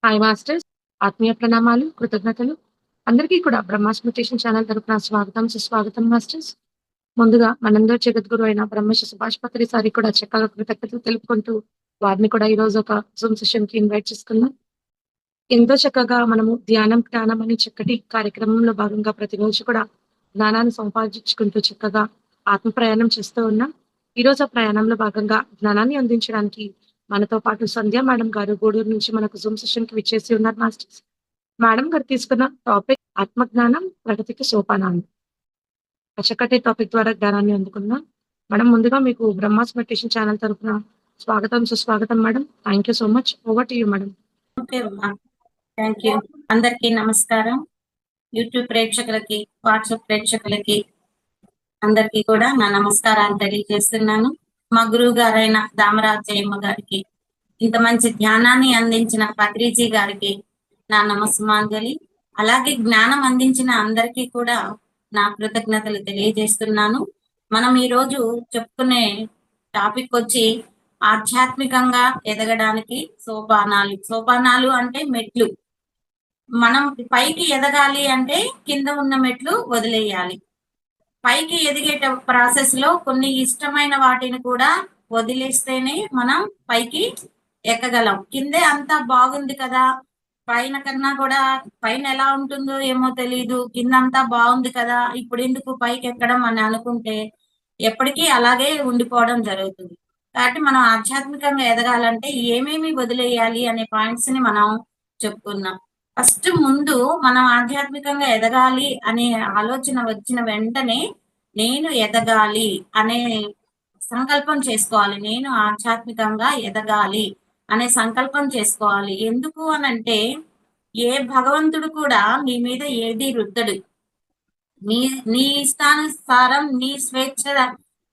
Hi masters. ఆత్మీయ ప్రణామాలు, కృతజ్ఞతలు. అందరికీ కూడా బ్రహ్మాస్ న్యూట్రిషన్ ఛానల్ తరపున స్వాగతం, సుస్వాగతం మాస్టర్స్. ముందుగా మనందరి జగద్గురు అయిన బ్రహ్మశ్రీ సుభాష్ పత్రి సారికి కూడా చక్కగా కృతజ్ఞతలు తెలుపుకుంటూ, వారిని కూడా ఈరోజు ఒక జూమ్ సెషన్‌కి ఇన్వైట్ చేసుకుందాం. ఎంతో చక్కగా మనము ధ్యానం, జ్ఞానం అనే చక్కటి కార్యక్రమంలో భాగంగా ప్రతిరోజు కూడా జ్ఞానాన్ని సంపాదించుకుంటూ చక్కగా ఆత్మ ప్రయాణం చేస్తూ ఉన్నాం. ఈరోజు ఆ ప్రయాణంలో భాగంగా జ్ఞానాన్ని అందించడానికి మనతో పాటు సంధ్య మేడం గారు గూడూరు నుంచి మనకు జూమ్ సెషన్‌కి విచ్చేసి ఉన్నారు మాస్టర్స్. మేడం గారు తీసుకున్న టాపిక్ ఆత్మజ్ఞానం ప్రగతికి సోపానాలు. ఆ చక్కటి టాపిక్ ద్వారా జ్ఞానాన్ని అందుకుందాం. మేడం ముందుగా మీకు బ్రహ్మాస్ మెడిటేషన్ ఛానల్ తరపున స్వాగతం, సుస్వాగతం madam. Thank you so much. Over to you madam. Okay అమ్మా, థ్యాంక్ యూ. అందరికీ నమస్కారం. యూట్యూబ్ ప్రేక్షకులకి, వాట్సాప్ ప్రేక్షకులకి అందరికీ కూడా నా నమస్కారాలు తెలియజేస్తున్నాను. మా గురువు గారైన దామరాజయ్యమ్మ గారికి, ఇంత మంచి ధ్యానాన్ని అందించిన పత్రిజీ గారికి నా నమస్సుమాంజలి. అలాగే జ్ఞానం అందించిన అందరికీ కూడా నా కృతజ్ఞతలు తెలియజేస్తున్నాను. మనం ఈరోజు చెప్పుకునే టాపిక్ వచ్చి ఆధ్యాత్మికంగా ఎదగడానికి సోపానాలు. సోపానాలు అంటే మెట్లు. మనం పైకి ఎదగాలి అంటే కింద ఉన్న మెట్లు వదిలేయాలి. పైకి ఎదిగే ప్రాసెస్ లో కొన్ని ఇష్టమైన వాటిని కూడా వదిలేస్తేనే మనం పైకి ఎక్కగలం. కిందే అంతా బాగుంది కదా, పైన కన్నా కూడా పైన ఎలా ఉంటుందో ఏమో తెలీదు, కింద అంతా బాగుంది కదా, ఇప్పుడు ఎందుకు పైకి ఎక్కడం అని అనుకుంటే ఎప్పటికీ అలాగే ఉండిపోవడం జరుగుతుంది. కాబట్టి మనం ఆధ్యాత్మికంగా ఎదగాలంటే ఏమేమి వదిలేయాలి అనే పాయింట్స్ ని మనం చెప్పుకున్నాం. ఫస్ట్ ముందు మనం ఆధ్యాత్మికంగా ఎదగాలి అనే ఆలోచన వచ్చిన వెంటనే నేను ఎదగాలి అనే సంకల్పం చేసుకోవాలి. నేను ఆధ్యాత్మికంగా ఎదగాలి అనే సంకల్పం చేసుకోవాలి. ఎందుకు అనంటే ఏ భగవంతుడు కూడా నీ మీద ఏది రుద్దడు. నీ నీ ఇష్టానుసారం నీ స్వేచ్ఛ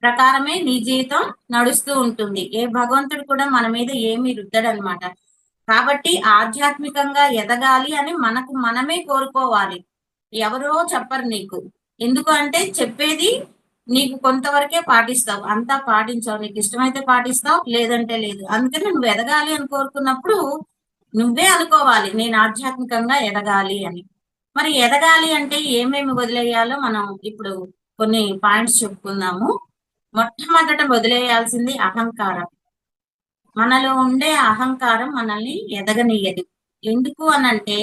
ప్రకారమే నీ జీవితం నడుస్తూ ఉంటుంది. ఏ భగవంతుడు కూడా మన మీద ఏమీ రుద్దడనమాట. కాబట్టి ఆధ్యాత్మికంగా ఎదగాలి అని మనకు మనమే కోరుకోవాలి. ఎవరో చెప్పరు నీకు. ఎందుకు అంటే చెప్పేది నీకు కొంతవరకే పాటిస్తావు, అంతా పాటించవు. నీకు ఇష్టమైతే పాటిస్తావు, లేదంటే లేదు. అందుకని నువ్వు ఎదగాలి అని కోరుకున్నప్పుడు నువ్వే అనుకోవాలి నేను ఆధ్యాత్మికంగా ఎదగాలి అని. మరి ఎదగాలి అంటే ఏమేమి వదిలేయాలో మనం ఇప్పుడు కొన్ని పాయింట్స్ చెప్పుకుందాము. మొట్టమొదట వదిలేయాల్సింది అహంకారం. మనలో ఉండే అహంకారం మనల్ని ఎదగనీయదు. ఎందుకు అనంటే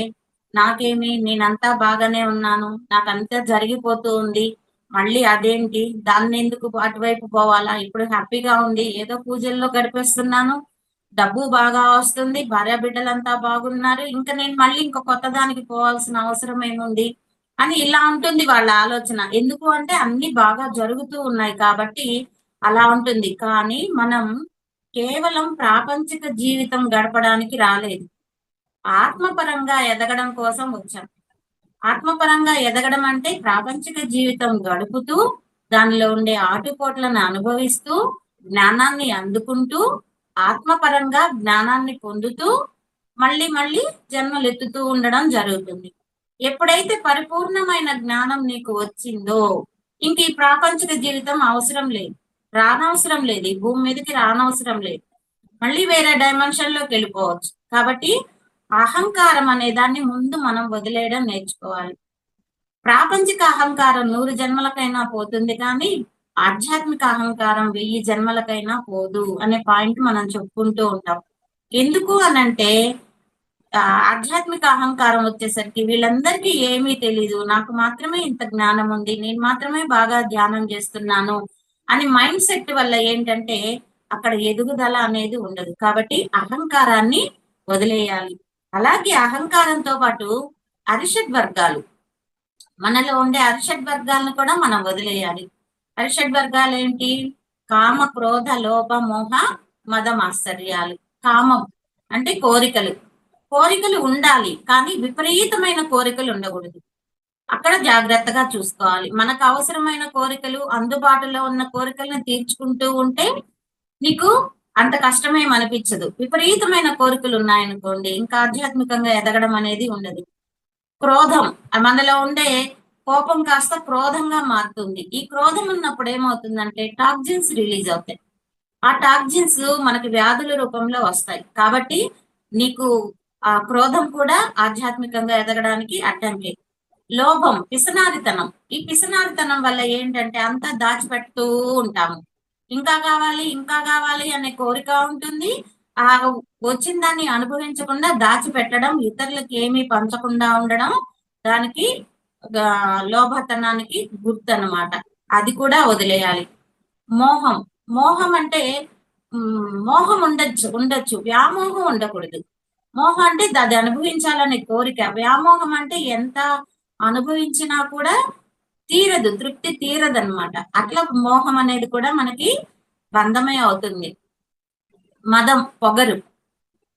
నాకేమి, నేనంతా బాగానే ఉన్నాను, నాకంతా జరిగిపోతూ ఉంది, మళ్ళీ అదేంటి, దాన్ని ఎందుకు అటువైపు పోవాలా, ఇప్పుడు హ్యాపీగా ఉంది, ఏదో పూజల్లో గడిపేస్తున్నాను, డబ్బు బాగా వస్తుంది, భార్య బిడ్డలంతా బాగున్నారు, ఇంకా నేను మళ్ళీ ఇంకో కొత్త దానికి పోవాల్సిన అవసరం ఏముంది అని ఇలా ఉంటుంది వాళ్ళ ఆలోచన. ఎందుకు అంటే అన్ని బాగా జరుగుతూ ఉన్నాయి కాబట్టి అలా ఉంటుంది. కానీ మనం కేవలం ప్రాపంచిక జీవితం గడపడానికి రాలేదు, ఆత్మపరంగా ఎదగడం కోసం వచ్చాం. ఆత్మపరంగా ఎదగడం అంటే ప్రాపంచిక జీవితం గడుపుతూ దానిలో ఉండే ఆటుపోట్లను అనుభవిస్తూ జ్ఞానాన్ని అందుకుంటూ ఆత్మపరంగా జ్ఞానాన్ని పొందుతూ మళ్ళీ మళ్ళీ జన్మలెత్తుతూ ఉండడం జరుగుతుంది. ఎప్పుడైతే పరిపూర్ణమైన జ్ఞానం నీకు వచ్చిందో ఇంక ఈ ప్రాపంచిక జీవితం అవసరం లేదు, రానవసరం లేదు, ఈ భూమి మీదకి రానవసరం లేదు, మళ్ళీ వేరే డైమెన్షన్ లోకి వెళ్ళిపోవచ్చు. కాబట్టి అహంకారం అనే దాన్ని ముందు మనం వదిలేయడం నేర్చుకోవాలి. ప్రాపంచిక అహంకారం 100 జన్మలకైనా పోతుంది, కానీ ఆధ్యాత్మిక అహంకారం 1000 జన్మలకైనా పోదు అనే పాయింట్ మనం చెప్పుకుంటూ ఉంటాం. ఎందుకు అనంటే ఆధ్యాత్మిక అహంకారం వచ్చేసరికి వీళ్ళందరికీ ఏమీ తెలీదు, నాకు మాత్రమే ఇంత జ్ఞానం ఉంది, నేను మాత్రమే బాగా ధ్యానం చేస్తున్నాను అని మైండ్ సెట్ వల్ల ఏంటంటే అక్కడ ఎదుగుదల అనేది ఉండదు. కాబట్టి అహంకారాన్ని వదిలేయాలి. అలాగే అహంకారంతో పాటు అరిషడ్ వర్గాలు, మనలో ఉండే అరిషడ్ వర్గాలను కూడా మనం వదిలేయాలి. అరిషడ్ వర్గాలు ఏంటి? కామ, క్రోధ, లోభ, మోహ, మద, మాత్సర్యాలు. కామం అంటే కోరికలు. కోరికలు ఉండాలి, కానీ విపరీతమైన కోరికలు ఉండకూడదు. అక్కడ జాగ్రత్తగా చూసుకోవాలి. మనకు అవసరమైన కోరికలు, అందుబాటులో ఉన్న కోరికలను తీర్చుకుంటూ ఉంటే నీకు అంత కష్టమేం అనిపించదు. విపరీతమైన కోరికలు ఉన్నాయనుకోండి, ఇంకా ఆధ్యాత్మికంగా ఎదగడం అనేది ఉండదు. క్రోధం, మనలో ఉండే కోపం కాస్త క్రోధంగా మారుతుంది. ఈ క్రోధం ఉన్నప్పుడు ఏమవుతుందంటే టాక్సిన్స్ రిలీజ్ అవుతాయి. ఆ టాక్సిన్స్ మనకి వ్యాధుల రూపంలో వస్తాయి. కాబట్టి నీకు ఆ క్రోధం కూడా ఆధ్యాత్మికంగా ఎదగడానికి అడ్డంకి. లోభం, పిసనారితనం. ఈ పిసనారితనం వల్ల ఏంటంటే అంతా దాచిపెడుతూ ఉంటాము. ఇంకా కావాలి, ఇంకా కావాలి అనే కోరిక ఉంటుంది. ఆ వచ్చిన దాన్ని అనుభవించకుండా దాచిపెట్టడం, ఇతరులకి ఏమీ పంచకుండా ఉండడం దానికి లోభతనానికి గుర్తనమాట. అది కూడా వదిలేయాలి. మోహం. మోహం అంటే మోహం ఉండొచ్చు. వ్యామోహం ఉండకూడదు. మోహం అంటే అది అనుభవించాలనే కోరిక. వ్యామోహం అంటే ఎంత అనుభవించినా కూడా తీరదు, తృప్తి తీరదనమాట. అట్లా మోహం అనేది కూడా మనకి బంధమే అవుతుంది. మదం, పొగరు.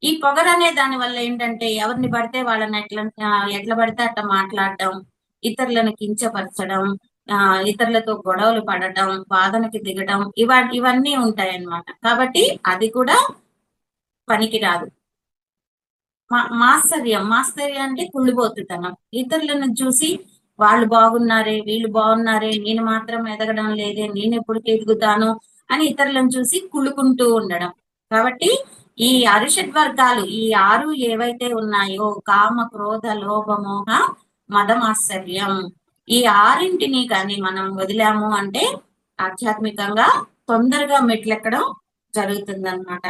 ఈ పొగరు అనే దాని వల్ల ఏంటంటే ఎవరిని పడితే వాళ్ళని ఎట్లా పడితే అట్లా మాట్లాడటం, ఇతరులను కించపరచడం, ఇతరులతో గొడవలు పడటం, వాదనకి దిగడం ఇవన్నీ ఉంటాయన్నమాట. కాబట్టి అది కూడా పనికిరాదు. మాత్సర్యం అంటే కుళ్ళిపోతుతనం. ఇతరులను చూసి వాళ్ళు బాగున్నారే, వీళ్ళు బాగున్నారే, నేను మాత్రం ఎదగడం లేదే, నేను ఎప్పుడు ఎదుగుతాను అని ఇతరులను చూసి కుళ్ళుకుంటూ ఉండడం. కాబట్టి ఈ అరిషడ్ వర్గాలు, ఈ 6 ఏవైతే ఉన్నాయో కామ, క్రోధ, లోభ, మోహ, మదమాశ్చర్యం, ఈ 6ంటిని కానీ మనం వదిలాము అంటే ఆధ్యాత్మికంగా తొందరగా మెట్లెక్కడం జరుగుతుందన్నమాట.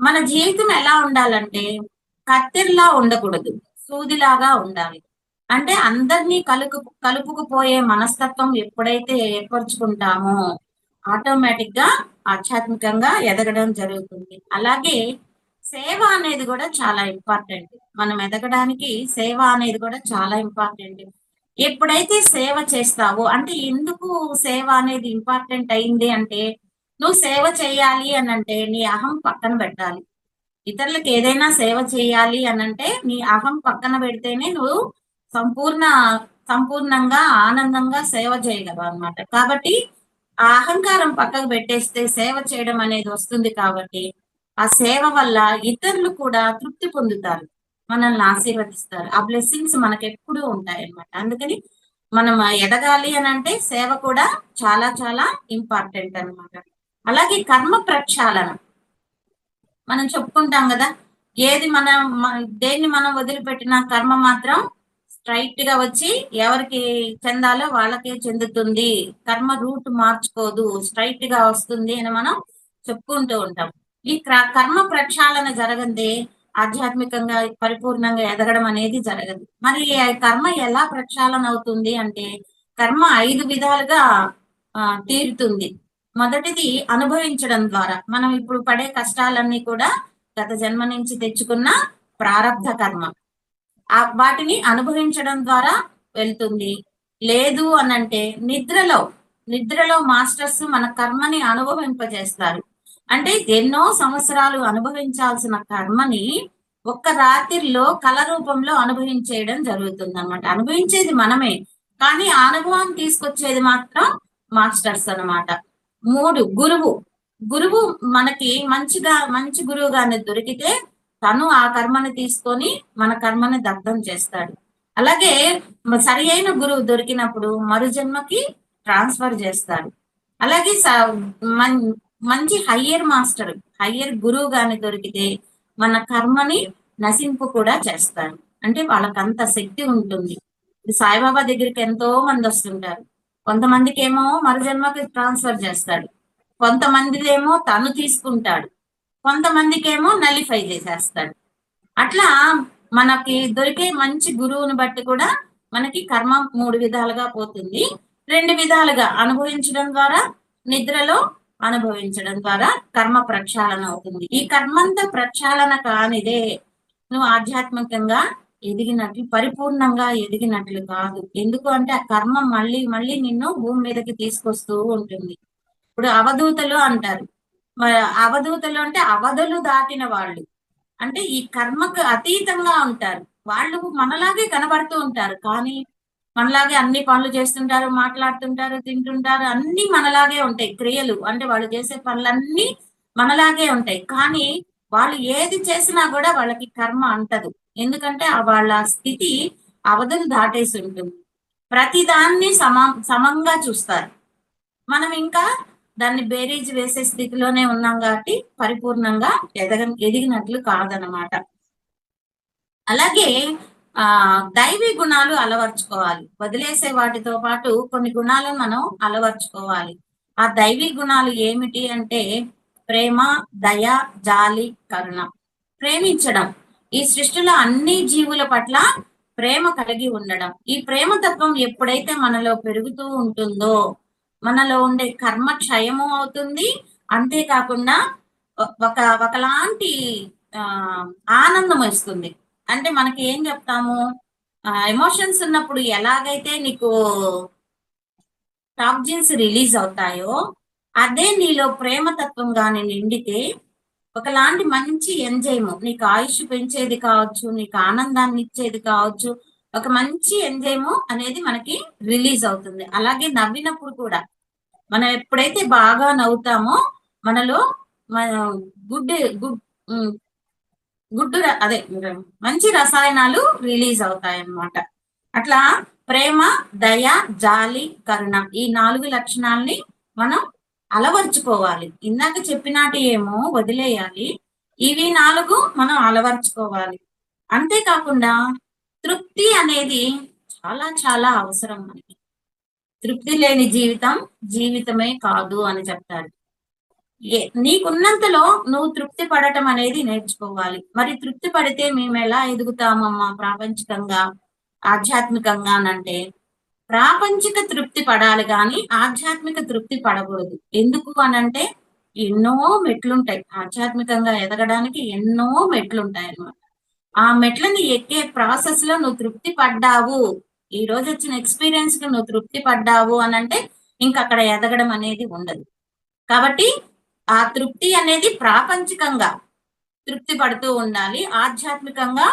మన జీవితం ఎలా ఉండాలంటే కత్తెరలా ఉండకూడదు, సూదిలాగా ఉండాలి. అంటే అందరినీ కలుపుకుపోయే మనస్తత్వం ఎప్పుడైతే ఏర్పరచుకుంటామో ఆటోమేటిక్ గా ఆధ్యాత్మికంగా ఎదగడం జరుగుతుంది. అలాగే సేవ అనేది కూడా చాలా ఇంపార్టెంట్. మనం ఎదగడానికి సేవ అనేది కూడా చాలా ఇంపార్టెంట్. ఎప్పుడైతే సేవ చేస్తావో అంటే ఎందుకు సేవ అనేది ఇంపార్టెంట్ అయింది అంటే నువ్వు సేవ చేయాలి అని అంటే నీ అహం పక్కన పెట్టాలి. ఇతరులకు ఏదైనా సేవ చేయాలి అనంటే నీ అహం పక్కన పెడితేనే నువ్వు సంపూర్ణ సంపూర్ణంగా ఆనందంగా సేవ చేయగలవు అనమాట. కాబట్టి ఆ అహంకారం పక్కకు పెట్టేస్తే సేవ చేయడం అనేది వస్తుంది. కాబట్టి ఆ సేవ వల్ల ఇతరులు కూడా తృప్తి పొందుతారు, మనల్ని ఆశీర్వదిస్తారు. ఆ బ్లెస్సింగ్స్ మనకెప్పుడూ ఉంటాయి అన్నమాట. అందుకని మనం ఎదగాలి అని అంటే సేవ కూడా చాలా చాలా ఇంపార్టెంట్ అన్నమాట. అలాగే కర్మ ప్రక్షాళన మనం చెప్పుకుంటాం కదా, ఏది దేన్ని మనం వదిలిపెట్టిన కర్మ మాత్రం స్ట్రైట్ గా వచ్చి ఎవరికి చెందాలో వాళ్ళకే చెందుతుంది. కర్మ రూట్ మార్చుకోదు, స్ట్రైట్ గా వస్తుంది అని మనం చెప్పుకుంటూ ఉంటాం. ఈ కర్మ ప్రక్షాళన జరగందే ఆధ్యాత్మికంగా పరిపూర్ణంగా ఎదగడం అనేది జరగదు. మరి కర్మ ఎలా ప్రక్షాళన అవుతుంది అంటే కర్మ 5 విధాలుగా తీరుతుంది. మొదటిది అనుభవించడం ద్వారా. మనం ఇప్పుడు పడే కష్టాలన్నీ కూడా గత జన్మ నుంచి తెచ్చుకున్న ప్రారబ్ధ కర్మ. వాటిని అనుభవించడం ద్వారా వెళ్తుంది. లేదు అనంటే నిద్రలో మాస్టర్స్ మన కర్మని అనుభవింపజేస్తారు. అంటే ఎన్నో సంవత్సరాలు అనుభవించాల్సిన కర్మని ఒక్క రాత్రిలో కళ రూపంలో అనుభవించేయడం జరుగుతుంది అన్నమాట. అనుభవించేది మనమే, కానీ ఆ అనుభవాన్ని తీసుకొచ్చేది మాత్రం మాస్టర్స్ అన్నమాట. 3 గురువు మనకి మంచి గురువు గాని దొరికితే తను ఆ కర్మని తీసుకొని మన కర్మని దగ్ధం చేస్తాడు. అలాగే సరి అయిన గురువు దొరికినప్పుడు మరు జన్మకి ట్రాన్స్ఫర్ చేస్తాడు. అలాగే మంచి హయ్యర్ గురువు గాని దొరికితే మన కర్మని నశింపు కూడా చేస్తాడు. అంటే వాళ్ళకంత శక్తి ఉంటుంది. సాయిబాబా దగ్గరికి ఎంతో మంది వస్తుంటారు. కొంతమందికి ఏమో మరు జన్మకి ట్రాన్స్ఫర్ చేస్తాడు, కొంతమందిదేమో తను తీసుకుంటాడు, కొంతమందికి ఏమో నలిఫై చేసేస్తాడు. అట్లా మనకి దొరికే మంచి గురువుని బట్టి కూడా మనకి కర్మ 3 విధాలుగా పోతుంది. 2 విధాలుగా అనుభవించడం ద్వారా, నిద్రలో అనుభవించడం ద్వారా కర్మ ప్రక్షాళన అవుతుంది. ఈ కర్మంత ప్రక్షాళన కానిదే నువ్వు ఆధ్యాత్మికంగా పరిపూర్ణంగా ఎదిగినట్లు కాదు. ఎందుకు అంటే ఆ కర్మ మళ్ళీ మళ్ళీ నిన్ను భూమి మీదకి తీసుకొస్తూ ఉంటుంది. ఇప్పుడు అవధూతలు అంటారు. అవధూతలు అంటే అవధులు దాటిన వాళ్ళు. అంటే ఈ కర్మకు అతీతంగా ఉంటారు. వాళ్ళు మనలాగే కనబడుతూ ఉంటారు, కానీ మనలాగే అన్ని పనులు చేస్తుంటారు, మాట్లాడుతుంటారు, తింటుంటారు, అన్ని మనలాగే ఉంటాయి. క్రియలు అంటే వాళ్ళు చేసే పనులన్నీ మనలాగే ఉంటాయి. కానీ వాళ్ళు ఏది చేసినా కూడా వాళ్ళకి కర్మ అంటదు. ఎందుకంటే వాళ్ళ స్థితి అవధులు దాటేసి ఉంటుంది. ప్రతిదాన్ని సమంగా చూస్తారు. మనం ఇంకా దాన్ని బేరీజ్ వేసే స్థితిలోనే ఉన్నాం కాబట్టి పరిపూర్ణంగా ఎదిగినట్లు కాదనమాట. అలాగే దైవీ గుణాలు అలవర్చుకోవాలి. వదిలేసే వాటితో పాటు కొన్ని గుణాలను మనం అలవర్చుకోవాలి. ఆ దైవీ గుణాలు ఏమిటి అంటే ప్రేమ, దయ, జాలి, కరుణ. ప్రేమించడం. ఈ సృష్టిలో అన్ని జీవుల పట్ల ప్రేమ కలిగి ఉండడం. ఈ ప్రేమ తత్వం ఎప్పుడైతే మనలో పెరుగుతూ ఉంటుందో మనలో ఉండే కర్మ క్షయము అవుతుంది. అంతేకాకుండా ఒకలాంటి ఆనందం వస్తుంది. అంటే మనకి ఏం చెప్తాము, ఎమోషన్స్ ఉన్నప్పుడు ఎలాగైతే నీకు టాక్సిన్స్ రిలీజ్ అవుతాయో అదే నీలో ప్రేమతత్వం గాని నిండితే ఒకలాంటి మంచి ఎంజైమ్, నీకు ఆయుష్ పెంచేది కావచ్చు, నీకు ఆనందాన్ని ఇచ్చేది కావచ్చు, ఒక మంచి ఎంజైమ్ అనేది మనకి రిలీజ్ అవుతుంది. అలాగే నవ్వినప్పుడు కూడా మనం ఎప్పుడైతే బాగా నవ్వుతామో మనలో గుడ్ గుడ్ గుడ్డు అదే మంచి రసాయనాలు రిలీజ్ అవుతాయి అన్నమాట. అట్లా ప్రేమ, దయ, జాలి, కరుణ ఈ 4 లక్షణాలని మనం అలవర్చుకోవాలి. ఇందాక చెప్పినట్టు ఏమో వదిలేయాలి. ఇవి 4 మనం అలవర్చుకోవాలి. అంతేకాకుండా తృప్తి అనేది చాలా చాలా అవసరం మనకి. తృప్తి లేని జీవితం జీవితమే కాదు అని చెప్తారు. నీకున్నంతలో నువ్వు తృప్తి పడటం అనేది నేర్చుకోవాలి. మరి తృప్తి పడితే మేము ఎలా ఎదుగుతామమ్మా ప్రాపంచికంగా, ఆధ్యాత్మికంగా అనంటే ప్రాపంచిక తృప్తి పడాలి కానీ ఆధ్యాత్మిక తృప్తి పడకూడదు. ఎందుకు అనంటే ఎన్నో మెట్లుంటాయి. ఆధ్యాత్మికంగా ఎదగడానికి ఎన్నో మెట్లుంటాయి అన్నమాట. ఆ మెట్లని ఎక్కే ప్రాసెస్ లో నువ్వు తృప్తి పడ్డావు, ఈ రోజు వచ్చిన ఎక్స్పీరియన్స్ కి నువ్వు తృప్తి పడ్డావు అనంటే ఇంక అక్కడ ఎదగడం అనేది ఉండదు. కాబట్టి ఆ తృప్తి అనేది ప్రాపంచికంగా తృప్తి పడుతూ ఉండాలి. ఆధ్యాత్మికంగా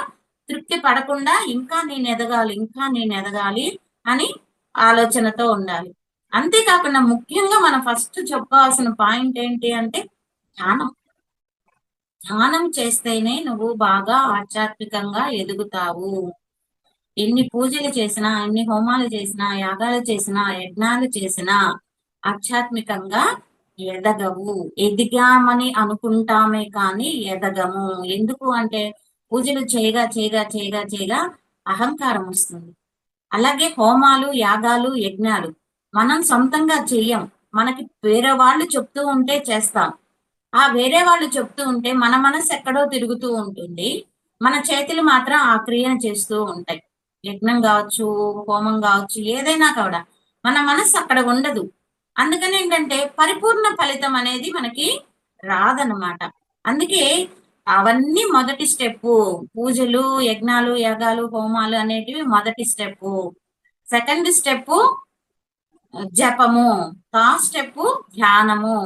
తృప్తి పడకుండా ఇంకా నేను ఎదగాలి, ఇంకా నేను ఎదగాలి అని ఆలోచనతో ఉండాలి. అంతేకాకుండా ముఖ్యంగా మనం ఫస్ట్ చెప్పాల్సిన పాయింట్ ఏంటి అంటే ధ్యానం. ధ్యానం చేస్తేనే నువ్వు బాగా ఆధ్యాత్మికంగా ఎదుగుతావు. ఎన్ని పూజలు చేసినా, ఎన్ని హోమాలు చేసినా, యాగాలు చేసినా, యజ్ఞాలు చేసినా ఆధ్యాత్మికంగా ఎదగవు. ఎదిగామని అనుకుంటామే కానీ ఎదగము. ఎందుకు అంటే పూజలు చేయగా చేయగా చేయగా చేయగా అహంకారం వస్తుంది. అలాగే హోమాలు, యాగాలు, యజ్ఞాలు మనం సొంతంగా చెయ్యం. మనకి వేరే వాళ్ళు చెప్తూ ఉంటే చేస్తాం. ఆ వేరే వాళ్ళు చెప్తూ ఉంటే మన మనసు ఎక్కడో తిరుగుతూ ఉంటుంది. మన చేతులు మాత్రం ఆ క్రియను చేస్తూ ఉంటాయి. యజ్ఞం కావచ్చు, హోమం కావచ్చు, ఏదైనా కూడా మన మనసు అక్కడ ఉండదు. అందుకని ఏంటంటే పరిపూర్ణ ఫలితం అనేది మనకి రాదనమాట. అందుకే అవన్నీ మొదటి స్టెప్పు. పూజలు, యజ్ఞాలు, యాగాలు, హోమాలు అనేటివి మొదటి స్టెప్పు. సెకండ్ స్టెప్పు జపము, థర్డ్ స్టెప్పు ధ్యానము,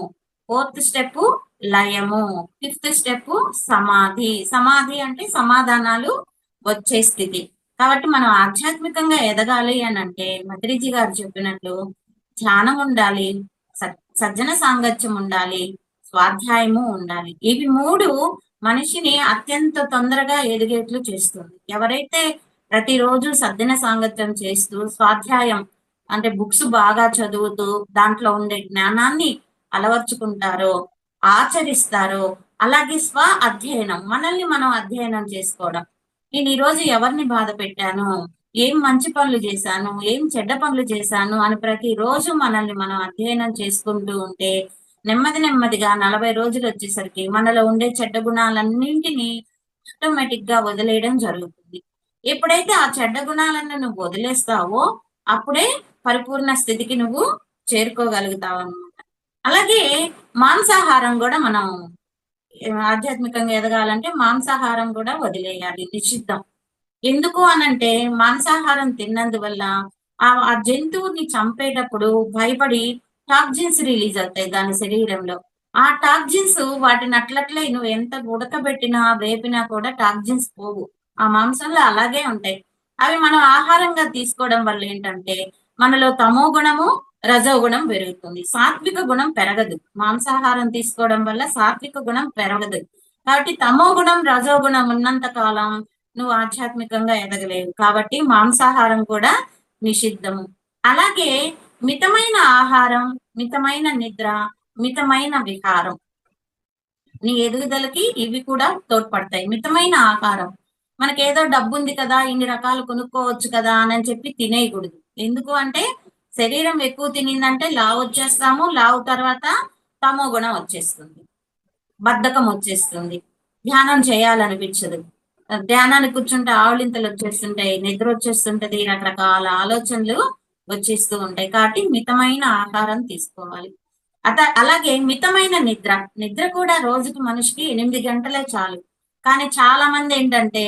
ఫోర్త్ స్టెప్పు లయము, ఫిఫ్త్ స్టెప్పు సమాధి. సమాధి అంటే సమాధానాలు వచ్చే స్థితి. కాబట్టి మనం ఆధ్యాత్మికంగా ఎదగాలి అని అంటే మద్రిజీ గారు చెప్పినట్లు ధ్యానం ఉండాలి, సజ్జన సాంగత్యం ఉండాలి, స్వాధ్యాయము ఉండాలి. ఇవి 3 మనిషిని అత్యంత తొందరగా ఎదిగేట్లు చేస్తుంది. ఎవరైతే ప్రతిరోజు సజ్జన సాంగత్యం చేస్తూ స్వాధ్యాయం అంటే బుక్స్ బాగా చదువుతూ దాంట్లో ఉండే జ్ఞానాన్ని అలవర్చుకుంటారో, ఆచరిస్తారో, అలాగే స్వ అధ్యయనం, మనల్ని మనం అధ్యయనం చేసుకోవడం. నేను ఈరోజు ఎవరిని బాధ పెట్టాను, ఏం మంచి పనులు చేశాను, ఏం చెడ్డ పనులు చేశాను అని ప్రతిరోజు మనల్ని మనం అధ్యయనం చేసుకుంటూ ఉంటే నెమ్మది నెమ్మదిగా 40 రోజులు వచ్చేసరికి మనలో ఉండే చెడ్డ గుణాలన్నింటినీ ఆటోమేటిక్ గా వదిలేయడం జరుగుతుంది. ఎప్పుడైతే ఆ చెడ్డ గుణాలను నువ్వు వదిలేస్తావో అప్పుడే పరిపూర్ణ స్థితికి నువ్వు చేరుకోగలుగుతావు అన్నమాట. అలాగే మాంసాహారం కూడా మనం ఆధ్యాత్మికంగా ఎదగాలంటే మాంసాహారం కూడా వదిలేయాలి, నిషిద్ధం. ఎందుకు అనంటే మాంసాహారం తిన్నందువల్ల ఆ జంతువుని చంపేటప్పుడు భయపడి టాక్సిన్స్ రిలీజ్ అవుతాయి దాని శరీరంలో. ఆ టాక్సిన్స్ వాటిని అట్లట్లే నువ్వు ఎంత ఉడకబెట్టినా వేపినా కూడా టాక్సిన్స్ పోవు. ఆ మాంసంలో అలాగే ఉంటాయి. అవి మనం ఆహారంగా తీసుకోవడం వల్ల ఏంటంటే మనలో తమో గుణము, రజో గుణం పెరుగుతుంది. సాత్విక గుణం పెరగదు. మాంసాహారం తీసుకోవడం వల్ల సాత్విక గుణం పెరగదు. కాబట్టి తమో గుణం, రజో గుణం ఉన్నంత కాలం నువ్వు ఆధ్యాత్మికంగా ఎదగలేవు. కాబట్టి మాంసాహారం కూడా నిషిద్ధము. అలాగే మితమైన ఆహారం, మితమైన నిద్ర, మితమైన విహారం నీ ఎదుగుదలకి ఇవి కూడా తోడ్పడతాయి. మితమైన ఆహారం మనకేదో డబ్బు ఉంది కదా, ఇన్ని రకాలు కొనుక్కోవచ్చు కదా అని చెప్పి తినేయకూడదు. ఎందుకు అంటే శరీరం ఎక్కువ తినిందంటే లావు వచ్చేస్తాము. లావు తర్వాత తమో గుణం వచ్చేస్తుంది, బద్ధకం వచ్చేస్తుంది, ధ్యానం చేయాలనిపించదు. ధ్యానానికి కూర్చుంటే ఆవలింతలు వచ్చేస్తుంటాయి, నిద్ర వచ్చేస్తుంటది, రకరకాల ఆలోచనలు వచ్చేస్తూ ఉంటాయి. కాబట్టి మితమైన ఆహారం తీసుకోవాలి. అలాగే మితమైన నిద్ర. నిద్ర కూడా రోజుకి మనిషికి 8 గంటలే చాలు. కానీ చాలా మంది ఏంటంటే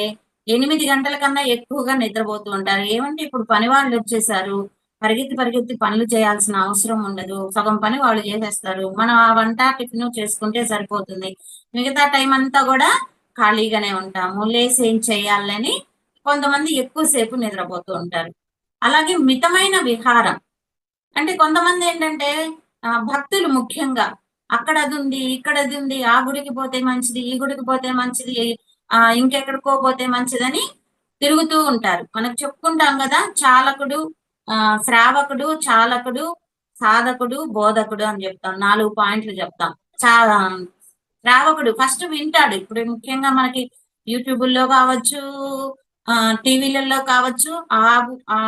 8 గంటల కన్నా ఎక్కువగా నిద్రపోతూ ఉంటారు. ఏమంటే ఇప్పుడు పని వాళ్ళు వచ్చేసారు, పరిగెత్తి పరిగెత్తి పనులు చేయాల్సిన అవసరం ఉండదు. సగం పని వాళ్ళు చేసేస్తారు. మనం ఆ వంట టిఫిన్ చేసుకుంటే సరిపోతుంది. మిగతా టైం అంతా కూడా ఖాళీగానే ఉంటాము. లేసి ఏం చేయాలని కొంతమంది ఎక్కువ సేపు నిద్రపోతూ ఉంటారు. అలాగే మితమైన విహారం. అంటే కొంతమంది ఏంటంటే భక్తులు ముఖ్యంగా అక్కడ అది ఉంది, ఇక్కడ అది ఉంది, ఆ గుడికి పోతే మంచిది, ఈ గుడికి పోతే మంచిది, ఇంకెక్కడికో పోతే మంచిదని తిరుగుతూ ఉంటారు. మనకు చెప్పుకుంటాం కదా, చాలకుడు, శ్రావకుడు, చాలకుడు, సాధకుడు, బోధకుడు అని చెప్తాం. 4 పాయింట్లు చెప్తాం. చాలా శ్రావకుడు ఫస్ట్ వింటాడు. ఇప్పుడు ముఖ్యంగా మనకి యూట్యూబుల్లో కావచ్చు, టీవీలలో కావచ్చు, ఆ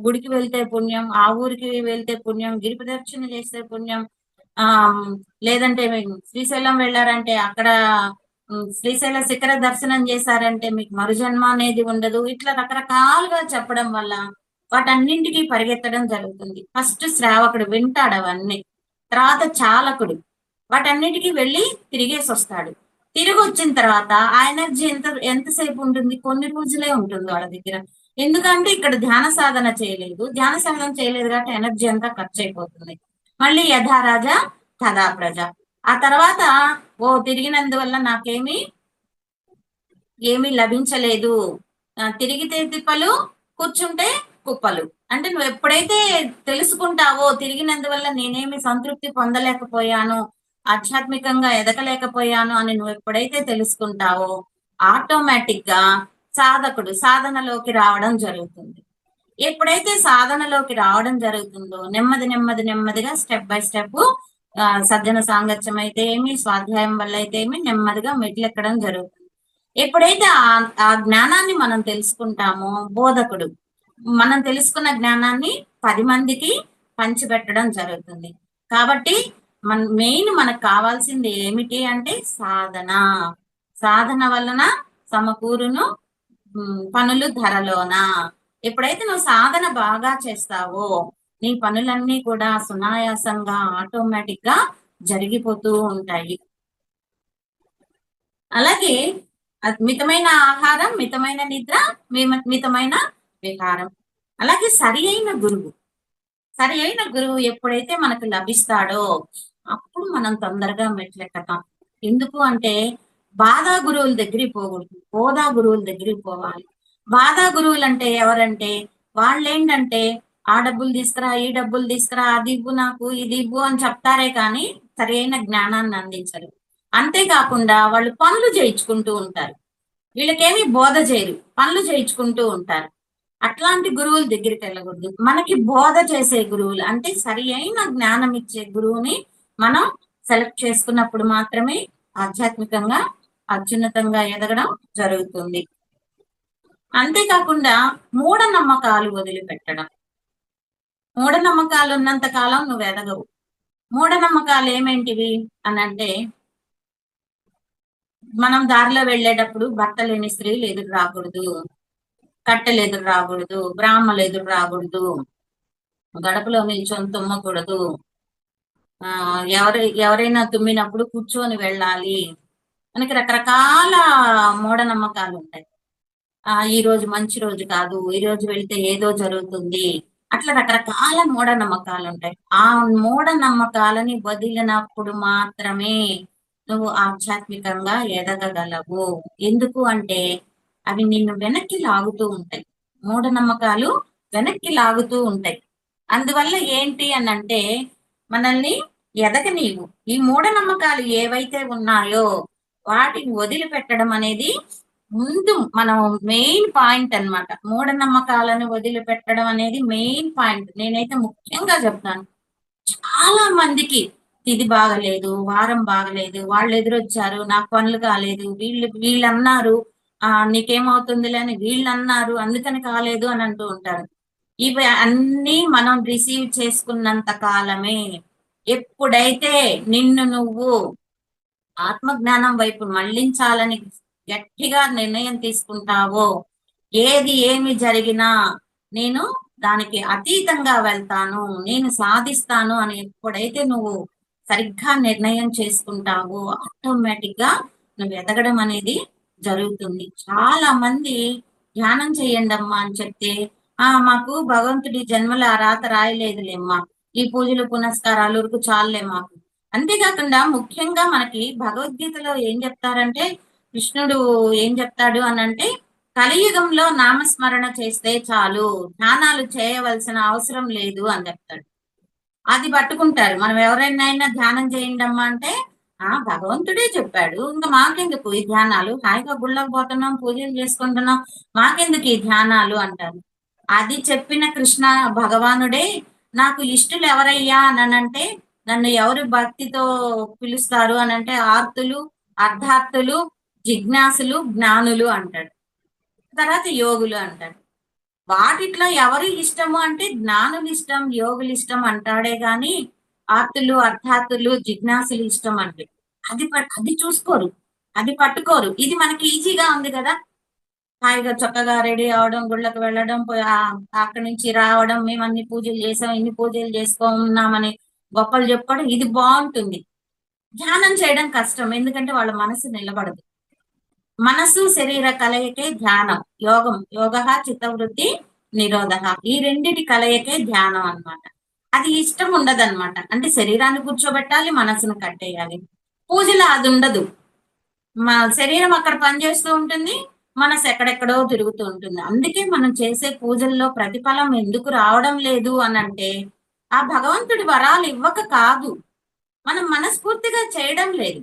గుడికి వెళ్తే పుణ్యం, ఆ ఊరికి వెళ్తే పుణ్యం, గిరి ప్రదక్షిణ చేస్తే పుణ్యం, ఆ లేదంటే శ్రీశైలం వెళ్ళారంటే అక్కడ శ్రీశైల శిఖర దర్శనం చేశారంటే మీకు మరుజన్మ అనేది ఉండదు. ఇట్లా రకరకాలుగా చెప్పడం వల్ల వాటన్నింటికి పరిగెత్తడం జరుగుతుంది. ఫస్ట్ శ్రావకుడు వింటాడు అవన్నీ. తర్వాత చాలకుడు వాటన్నిటికీ వెళ్ళి తిరిగేసి వస్తాడు. తిరిగి వచ్చిన తర్వాత ఆ ఎనర్జీ ఎంతసేపు ఉంటుంది? కొన్ని రోజులే ఉంటుంది వాళ్ళ దగ్గర. ఎందుకంటే ఇక్కడ ధ్యాన సాధన చేయలేదు. ధ్యాన సాధన చేయలేదు కాబట్టి ఎనర్జీ అంతా ఖర్చు అయిపోతుంది. మళ్ళీ యథా రాజా తదా ప్రజ. ఆ తర్వాత తిరిగినందువల్ల ఏమీ లభించలేదు. తిరిగితే తిప్పలు, కూర్చుంటే కుప్పలు. అంటే నువ్వు ఎప్పుడైతే తెలుసుకుంటావో తిరిగినందువల్ల నేనేమి సంతృప్తి పొందలేకపోయాను, ఆధ్యాత్మికంగా ఎదగలేకపోయాను అని నువ్వు ఎప్పుడైతే తెలుసుకుంటావో ఆటోమేటిక్ గా సాధనలోకి రావడం జరుగుతుంది. ఎప్పుడైతే సాధనలోకి రావడం జరుగుతుందో నెమ్మదిగా స్టెప్ బై స్టెప్ సజ్జన సాంగత్యం అయితే ఏమి, స్వాధ్యాయం వల్ల అయితే ఏమి నెమ్మదిగా మెట్లెక్కడం జరుగుతుంది. ఎప్పుడైతే ఆ జ్ఞానాన్ని మనం తెలుసుకుంటామో బోధకుడు మనం తెలుసుకున్న జ్ఞానాన్ని 10 మందికి పంచిపెట్టడం జరుగుతుంది. కాబట్టి మనకు కావాల్సింది ఏమిటి అంటే సాధన వలన సమకూరును పనులు ధరలోన. ఎప్పుడైతే నువ్వు సాధన బాగా చేస్తావో నీ పనులన్నీ కూడా సునాయాసంగా ఆటోమేటిక్ గా జరిగిపోతూ ఉంటాయి. అలాగే మితమైన ఆహారం, మితమైన నిద్ర, మితమైన విహారం. అలాగే సరి అయిన గురువు ఎప్పుడైతే మనకు లభిస్తాడో అప్పుడు మనం తొందరగా మెట్లెక్కతాం. ఎందుకు అంటే బాధా గురువుల దగ్గరికి పోకూడదు, బోధా గురువుల దగ్గరికి పోవాలి. బాధా గురువులు అంటే ఎవరంటే వాళ్ళేంటంటే ఆ డబ్బులు తీసుకురా, ఈ డబ్బులు తీసుకురా, అది ఇవ్వు నాకు, ఇది ఇవ్వు అని చెప్తారే కానీ సరైన జ్ఞానాన్ని అందించరు. అంతేకాకుండా వాళ్ళు పనులు చేయించుకుంటూ ఉంటారు. వీళ్ళకేమి బోధ చేయరు, పనులు చేయించుకుంటూ ఉంటారు. అట్లాంటి గురువుల దగ్గరికి వెళ్ళకూడదు. మనకి బోధ చేసే గురువులు అంటే సరి అయిన జ్ఞానం ఇచ్చే గురువుని మనం సెలెక్ట్ చేసుకున్నప్పుడు మాత్రమే ఆధ్యాత్మికంగా అత్యున్నతంగా ఎదగడం జరుగుతుంది. అంతేకాకుండా మూఢనమ్మకాలు వదిలిపెట్టడం. మూఢనమ్మకాలు ఉన్నంత కాలం నువ్వు ఎదగవు. మూఢనమ్మకాలు ఏమేంటివి అని అంటే మనం దారిలో వెళ్ళేటప్పుడు భర్త లేని స్త్రీలు ఎదురు రాకూడదు, కట్టెలు ఎదురు రాకూడదు, బ్రాహ్మలు ఎదురు రాకూడదు, గడపలో నిల్చొని తుమ్మకూడదు, ఎవరైనా తుమ్మినప్పుడు కూర్చొని వెళ్ళాలి. మనకి రకరకాల మూఢనమ్మకాలు ఉంటాయి. ఈ రోజు మంచి రోజు కాదు, ఈ రోజు వెళ్తే ఏదో జరుగుతుంది, అట్లా రకరకాల మూఢనమ్మకాలు ఉంటాయి. ఆ మూఢనమ్మకాలని వదిలినప్పుడు మాత్రమే నువ్వు ఆధ్యాత్మికంగా ఎదగగలవు. ఎందుకు అంటే అవి నిన్ను వెనక్కి లాగుతూ ఉంటాయి. మూఢనమ్మకాలు వెనక్కి లాగుతూ ఉంటాయి. అందువల్ల ఏంటి అని అంటే మనల్ని ఎదగనీవు. ఈ మూఢనమ్మకాలు ఏవైతే ఉన్నాయో వాటిని వదిలిపెట్టడం అనేది ముందు మనం మెయిన్ పాయింట్ అన్నమాట. మూఢనమ్మకాలను వదిలిపెట్టడం అనేది మెయిన్ పాయింట్. నేనైతే ముఖ్యంగా చెప్తాను. చాలా మందికి తిది బాగలేదు, వారం బాగలేదు, వాళ్ళు ఎదురొచ్చారు, నాకు పనులు కాలేదు, వీళ్ళు అన్నారు, నీకేమవుతుందిలే అని వీళ్ళు అన్నారు అందుకని కాలేదు అని అంటూ ఉంటారు. ఇవి అన్నీ మనం రిసీవ్ చేసుకున్నంత కాలమే, ఎప్పుడైతే నిన్ను నువ్వు ఆత్మజ్ఞానం వైపు మళ్లించాలని గట్టిగా నిర్ణయం తీసుకుంటావో, ఏది ఏమి జరిగినా నేను దానికి అతీతంగా వెళ్తాను, నేను సాధిస్తాను అని ఎప్పుడైతే నువ్వు సరిగ్గా నిర్ణయం చేసుకుంటావో, ఆటోమేటిక్ గా నువ్వు ఎదగడం అనేది జరుగుతుంది. చాలా మంది ధ్యానం చేయండి అమ్మా అని చెప్తే, మాకు భగవంతుడి జన్మల రాత రాయలేదులేమ్మా, ఈ పూజలు పునస్కారాలు వరకు చాలులే మాకు. అంతేకాకుండా ముఖ్యంగా మనకి భగవద్గీతలో ఏం చెప్తారంటే, కృష్ణుడు ఏం చెప్తాడు అనంటే, కలియుగంలో నామస్మరణ చేస్తే చాలు, ధ్యానాలు చేయవలసిన అవసరం లేదు అని చెప్తాడు. అది పట్టుకుంటారు. మనం ఎవరైనా ధ్యానం చేయండమ్మా అంటే, భగవంతుడే చెప్పాడు, ఇంకా మాకెందుకు ఈ ధ్యానాలు, హాయిగా గుళ్ళకి పోతున్నాం, పూజలు చేసుకుంటున్నాం, మాకెందుకు ఈ ధ్యానాలు అంటారు. అది చెప్పిన కృష్ణ భగవానుడే, నాకు ఇష్టలు ఎవరయ్యా అనంటే, నన్ను ఎవరు భక్తితో పిలుస్తారు అనంటే, ఆర్తులు, అర్ధార్థులు, జిజ్ఞాసులు, జ్ఞానులు అంటాడు. తర్వాత యోగులు అంటాడు. వాటిట్లో ఎవరు ఇష్టము అంటే జ్ఞానులు ఇష్టం, యోగులు ఇష్టం అంటాడే గాని, ఆర్తులు, అర్థార్థులు, జిజ్ఞాసులు ఇష్టం అంటే అది చూసుకోరు, అది పట్టుకోరు. ఇది మనకి ఈజీగా ఉంది కదా, హాయిగా చక్కగా రెడీ అవడం, గుళ్ళకి వెళ్ళడం, అక్కడి నుంచి రావడం, మేము అన్ని పూజలు చేసాం, ఇన్ని పూజలు చేసుకున్నామని గొప్పలు చెప్పుకోవడం, ఇది బాగుంటుంది. ధ్యానం చేయడం కష్టం, ఎందుకంటే వాళ్ళ మనసు నిలబడదు. మనసు శరీర కలయికే ధ్యానం. యోగ చిత్తవృత్తి నిరోధ, ఈ రెండిటి కలయికే ధ్యానం అన్నమాట. అది ఇష్టం ఉండదన్నమాట. అంటే శరీరాన్ని కూర్చోబెట్టాలి, మనసును కట్టేయాలి. పూజలో అది ఉండదు. మా శరీరం అక్కడ పనిచేస్తూ ఉంటుంది, మనసు ఎక్కడెక్కడో తిరుగుతూ ఉంటుంది. అందుకే మనం చేసే పూజల్లో ప్రతిఫలం ఎందుకు రావడం లేదు అనంటే, ఆ భగవంతుడి వరాలు ఇవ్వక కాదు, మనం మనస్ఫూర్తిగా చేయడం లేదు.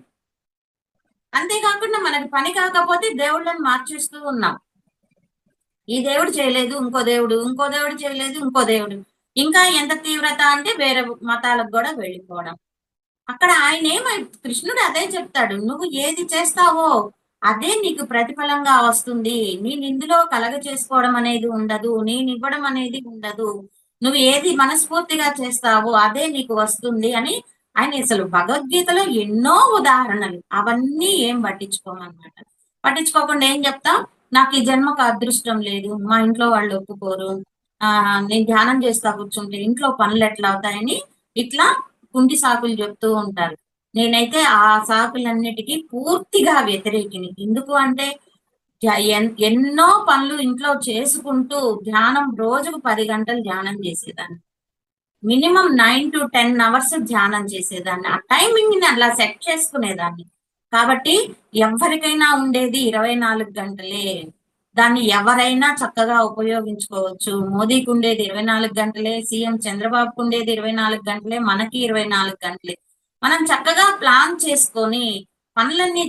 అంతేకాకుండా మనకి పని కాకపోతే దేవుళ్ళని మార్చేస్తూ ఉన్నాం. ఈ దేవుడు చేయలేదు ఇంకో దేవుడు, ఇంకో దేవుడు చేయలేదు ఇంకో దేవుడు. ఇంకా ఎంత తీవ్రత అంటే వేరే మతాలకు కూడా వెళ్ళిపోవడం. అక్కడ కృష్ణుడు అదే చెప్తాడు, నువ్వు ఏది చేస్తావో అదే నీకు ప్రతిఫలంగా వస్తుంది. నేను ఇందులో కలగ చేసుకోవడం అనేది ఉండదు, నేను ఇవ్వడం అనేది ఉండదు. నువ్వు ఏది మనస్ఫూర్తిగా చేస్తావో అదే నీకు వస్తుంది అని ఆయన అసలు భగవద్గీతలో ఎన్నో ఉదాహరణలు, అవన్నీ ఏం పట్టించుకోమన్నమాట. పట్టించుకోకుండా ఏం చెప్తాం, నాకు ఈ జన్మకు అదృష్టం లేదు, మా ఇంట్లో వాళ్ళు ఒప్పుకోరు, నేను ధ్యానం చేస్తా కూర్చుంటే ఇంట్లో పనులు ఎట్లా అవుతాయని ఇట్లా కుంటి సాకులు చెప్తూ ఉంటారు. నేనైతే ఆ సాకులన్నిటికీ పూర్తిగా వ్యతిరేకిని. ఎందుకు అంటే ఎన్నో పనులు ఇంట్లో చేసుకుంటూ ధ్యానం, రోజుకు 10 గంటలు ధ్యానం చేసేదాన్ని. మినిమం 9 to 10 అవర్స్ ధ్యానం చేసేదాన్ని. ఆ టైమింగ్ ని అలా సెట్ చేసుకునేదాన్ని. కాబట్టి ఎవరికైనా ఉండేది 24 గంటలే. దాన్ని ఎవరైనా చక్కగా ఉపయోగించుకోవచ్చు. మోదీకి ఉండేది 24 గంటలే, సీఎం చంద్రబాబుకు ఉండేది 24 గంటలే, మనకి 24 గంటలే. మనం చక్కగా ప్లాన్ చేసుకొని, పనులన్నీ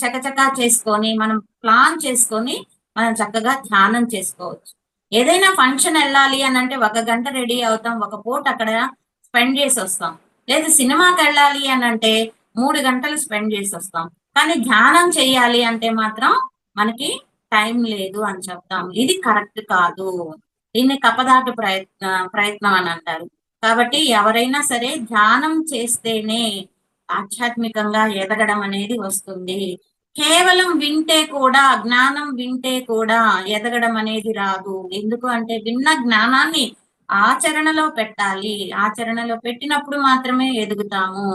చకచకా చేసుకొని, మనం ప్లాన్ చేసుకొని, మనం చక్కగా ధ్యానం చేసుకోవచ్చు. ఏదైనా ఫంక్షన్ వెళ్ళాలి అని అంటే 1 గంట రెడీ అవుతాం, ఒక పూట అక్కడ స్పెండ్ చేసి వస్తాం. లేదు సినిమాకి వెళ్ళాలి అని అంటే 3 గంటలు స్పెండ్ చేసి వస్తాం. కానీ ధ్యానం చేయాలి అంటే మాత్రం మనకి టైం లేదు అని చెప్తాం. ఇది కరెక్ట్ కాదు. దీన్ని కపదాటు ప్రయత్నం అని అంటారు. కాబట్టి ఎవరైనా సరే ధ్యానం చేస్తేనే ఆధ్యాత్మికంగా ఎదగడం అనేది వస్తుంది. కేవలం వింటే కూడా, జ్ఞానం వింటే కూడా ఎదగడం అనేది రాదు. ఎందుకు అంటే విన్న జ్ఞానాన్ని ఆచరణలో పెట్టాలి. ఆచరణలో పెట్టినప్పుడు మాత్రమే ఎదుగుతాము.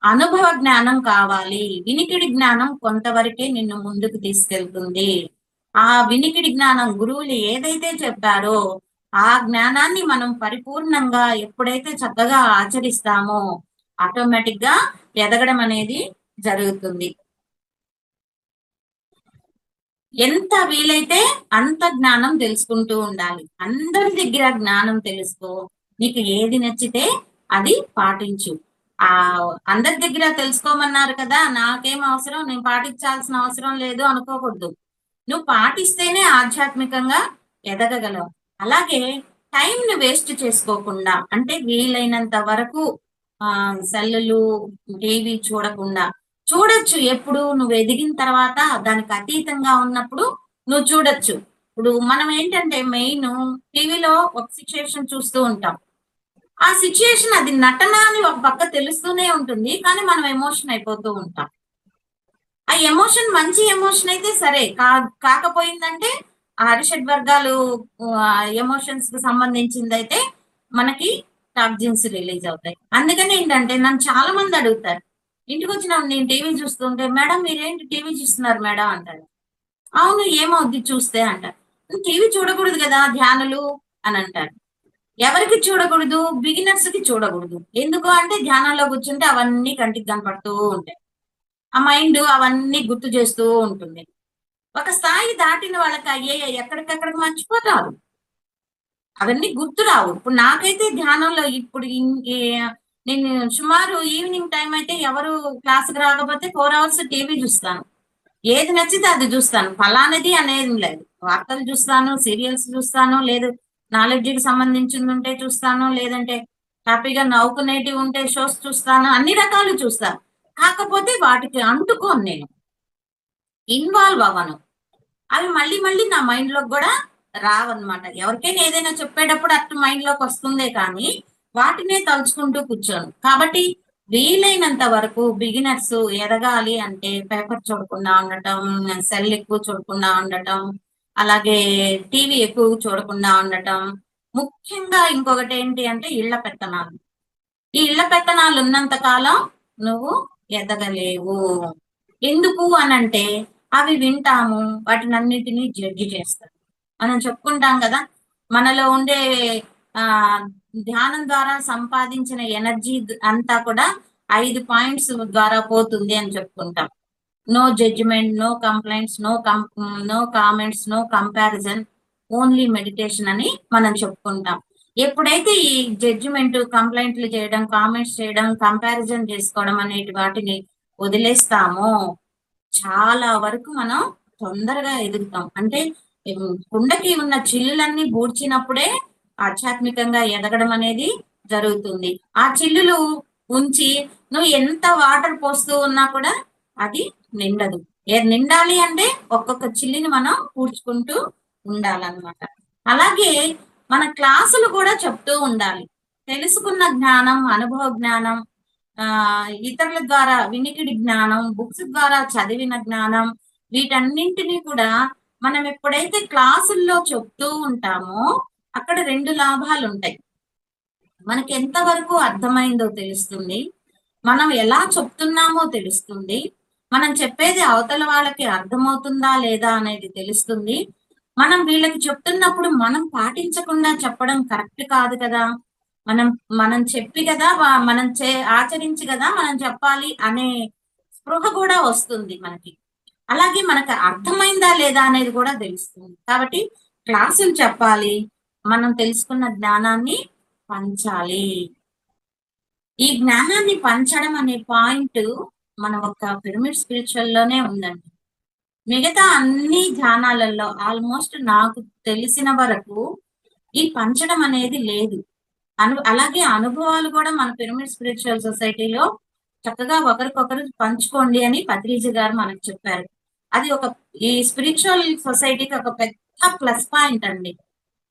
అనుభవ జ్ఞానం కావాలి. వినికిడి జ్ఞానం కొంతవరకే నిన్ను ముందుకు తీసుకెళ్తుంది. ఆ వినికిడి జ్ఞానం గురువులు ఏదైతే చెప్పారో ఆ జ్ఞానాన్ని మనం పరిపూర్ణంగా ఎప్పుడైతే చక్కగా ఆచరిస్తామో ఆటోమేటిక్ గా ఎదగడం అనేది జరుగుతుంది. ఎంత వీలైతే అంత జ్ఞానం తెలుసుకుంటూ ఉండాలి. అందరి దగ్గర జ్ఞానం తెలుసుకో, నీకు ఏది నచ్చితే అది పాటించు. అందరి దగ్గర తెలుసుకోమన్నారు కదా, నాకేం అవసరం, నేను పాటించాల్సిన అవసరం లేదు అనుకోకూడదు. నువ్వు పాటిస్తేనే ఆధ్యాత్మికంగా ఎదగగలవు. అలాగే టైం ని వేస్ట్ చేసుకోకుండా, అంటే వీలైనంత వరకు సెల్లులు, టీవీ చూడకుండా చూడొచ్చు. ఎప్పుడు నువ్వు ఎదిగిన తర్వాత దానికి అతీతంగా ఉన్నప్పుడు నువ్వు చూడొచ్చు. ఇప్పుడు మనం ఏంటంటే మెయిన్ టీవీలో ఒక సిట్యుయేషన్ చూస్తూ ఉంటాం. ఆ సిట్యుయేషన్ అది నటన అని ఒక పక్క తెలుస్తూనే ఉంటుంది. కానీ మనం ఎమోషన్ అయిపోతూ ఉంటాం. ఆ ఎమోషన్ మంచి ఎమోషన్ అయితే సరే. కాకపోయిందంటే ఆ అరిషడ్ వర్గాలు ఎమోషన్స్ కి సంబంధించిందైతే మనకి టాప్ జీన్స్ రిలీజ్ అవుతాయి. అందుకని ఏంటంటే నన్ను చాలా మంది అడుగుతారు. ఇంటికొచ్చినప్పుడు నేను టీవీ చూస్తుంటే, "మేడం మీరేంటి టీవీ చూస్తున్నారు మేడం" అంటారు. అవును ఏమవుద్ది చూస్తే అంటారు. "టీవీ చూడకూడదు కదా! ధ్యానులు" అని అంటారు. ఎవరికి చూడకూడదు? బిగినర్స్ కి చూడకూడదు. ఎందుకు అంటే ధ్యానంలో కూర్చుంటే అవన్నీ కంటికి కనపడుతూ ఉంటాయి. ఆ మైండ్ అవన్నీ గుర్తు చేస్తూ ఉంటుంది. ఒక స్థాయి దాటిన వాళ్ళకి అయ్యే ఎక్కడికక్కడికి మర్చిపోతారు. అవన్నీ గుర్తురావు. ఇప్పుడు నాకైతే ధ్యానంలో ఇప్పుడు నేను సుమారు ఈవినింగ్ టైమ్ అయితే ఎవరు క్లాస్‌కి రాకపోతే 4 అవర్స్ టీవీ చూస్తాను. ఏది నచ్చితే అది చూస్తాను. ఫలానాది అనేది లేదు. వార్తలు చూస్తాను, సీరియల్స్ చూస్తాను, లేదు నాలెడ్జ్‌కి సంబంధించిందుంటే చూస్తాను, లేదంటే హ్యాపీగా నవ్వుకునేటివి ఉంటే షోస్ చూస్తాను. అన్ని రకాలు చూస్తాను. కాకపోతే వాటికి అంటుకోను నేను. ఇన్వాల్వ్ అవ్వను. అవి మళ్ళీ మళ్ళీ నా మైండ్‌లోకి గూడా రావన్నమాట. ఎవరికైనా ఏదైనా చెప్పేటప్పుడు అటు మైండ్‌లోకొస్తుందే కానీ, వాటినే తలుచుకుంటూ కూర్చోను. కాబట్టి వీలైనంత వరకు బిగినర్స్ ఎదగాలి అంటే పేపర్ చూడకుండా ఉండటం, సెల్ ఎక్కువ చూడకుండా ఉండటం, అలాగే టీవీ ఎక్కువ చూడకుండా ఉండటం. ముఖ్యంగా ఇంకొకటేంటి అంటే ఇళ్ళ పెత్తనాలు. ఈ ఇళ్ళ పెత్తనాలు ఉన్నంత కాలం నువ్వు ఎదగలేవు. ఎందుకు అనంటే అవి వింటాము. వాటినన్నిటిని జడ్జి చేస్తాం. మనం చెప్పుకుంటాం గదా! మనలో ఉండే ఆహ్, ధ్యానం ద్వారా సంపాదించిన ఎనర్జీ అంతా కూడా 5 పాయింట్స్ ద్వారా పోతుంది అని చెప్పుకుంటాం. No judgement, no complaints, no comments, no comparison, only meditation అని మనం చెప్పుకుంటాం. ఎప్పుడైతే ఈ జడ్జిమెంట్, కంప్లెయింట్లు చేయడం, కామెంట్స్ చేయడం, కంపారిజన్ చేసుకోవడం అనేటి వాటిని వదిలేస్తామో, చాలా వరకు మనం తొందరగా ఎదుగుతాం. అంటే కుండకి ఉన్న చిల్లులన్నీ బూడ్చినప్పుడే ఆధ్యాత్మికంగా ఎదగడం అనేది జరుగుతుంది. ఆ చిల్లులు ఉంచి నువ్వు ఎంత వాటర్ పోస్తూ ఉన్నా కూడా అది నిండదు. నిండాలి అంటే ఒక్కొక్క చిల్లిని మనం పూడ్చుకుంటూ ఉండాలన్నమాట. అలాగే మన క్లాసులు కూడా చెప్తూ ఉండాలి. తెలుసుకున్న జ్ఞానం, అనుభవ జ్ఞానం, ఇతరుల ద్వారా వినికిడి జ్ఞానం, బుక్స్ ద్వారా చదివిన జ్ఞానం, వీటన్నింటినీ కూడా మనం ఎప్పుడైతే క్లాసుల్లో చెప్తూ ఉంటామో, అక్కడ 2 లాభాలుంటాయి. మనకి ఎంత వరకు అర్థమైందో తెలుస్తుంది. మనం ఎలా చెప్తున్నామో తెలుస్తుంది. మనం చెప్పేది అవతల వాళ్ళకి అర్థమవుతుందా లేదా అనేది తెలుస్తుంది. మనం వీళ్ళకి చెప్తున్నప్పుడు మనం పాటించకుండా చెప్పడం కరెక్ట్ కాదు కదా! మనం మనం చెప్పి కదా! మనం ఆచరించి గదా మనం చెప్పాలి అనే స్పృహ కూడా వస్తుంది మనకి. అలాగే మనకు అర్థమైందా లేదా అనేది కూడా తెలుస్తుంది. కాబట్టి క్లాసులు చెప్పాలి. మనం తెలుసుకున్న జ్ఞానాన్ని పంచాలి. ఈ జ్ఞానాన్ని పంచడం అనే పాయింట్ మన ఒక్క పిరమిడ్ స్పిరిచువల్‌లోనే ఉందండి. మిగతా అన్ని ధ్యానాలలో ఆల్మోస్ట్ నాకు తెలిసిన వరకు ఈ పంచడం అనేది లేదు. అలాగే అనుభవాలు కూడా మన పిరమిడ్ స్పిరిచువల్ సొసైటీలో చక్కగా ఒకరికొకరు పంచుకోండి అని పత్రిజీ గారు మనకు చెప్పారు. అది ఈ స్పిరిచువల్ సొసైటీకి ఒక పెద్ద ప్లస్ పాయింట్ అండి.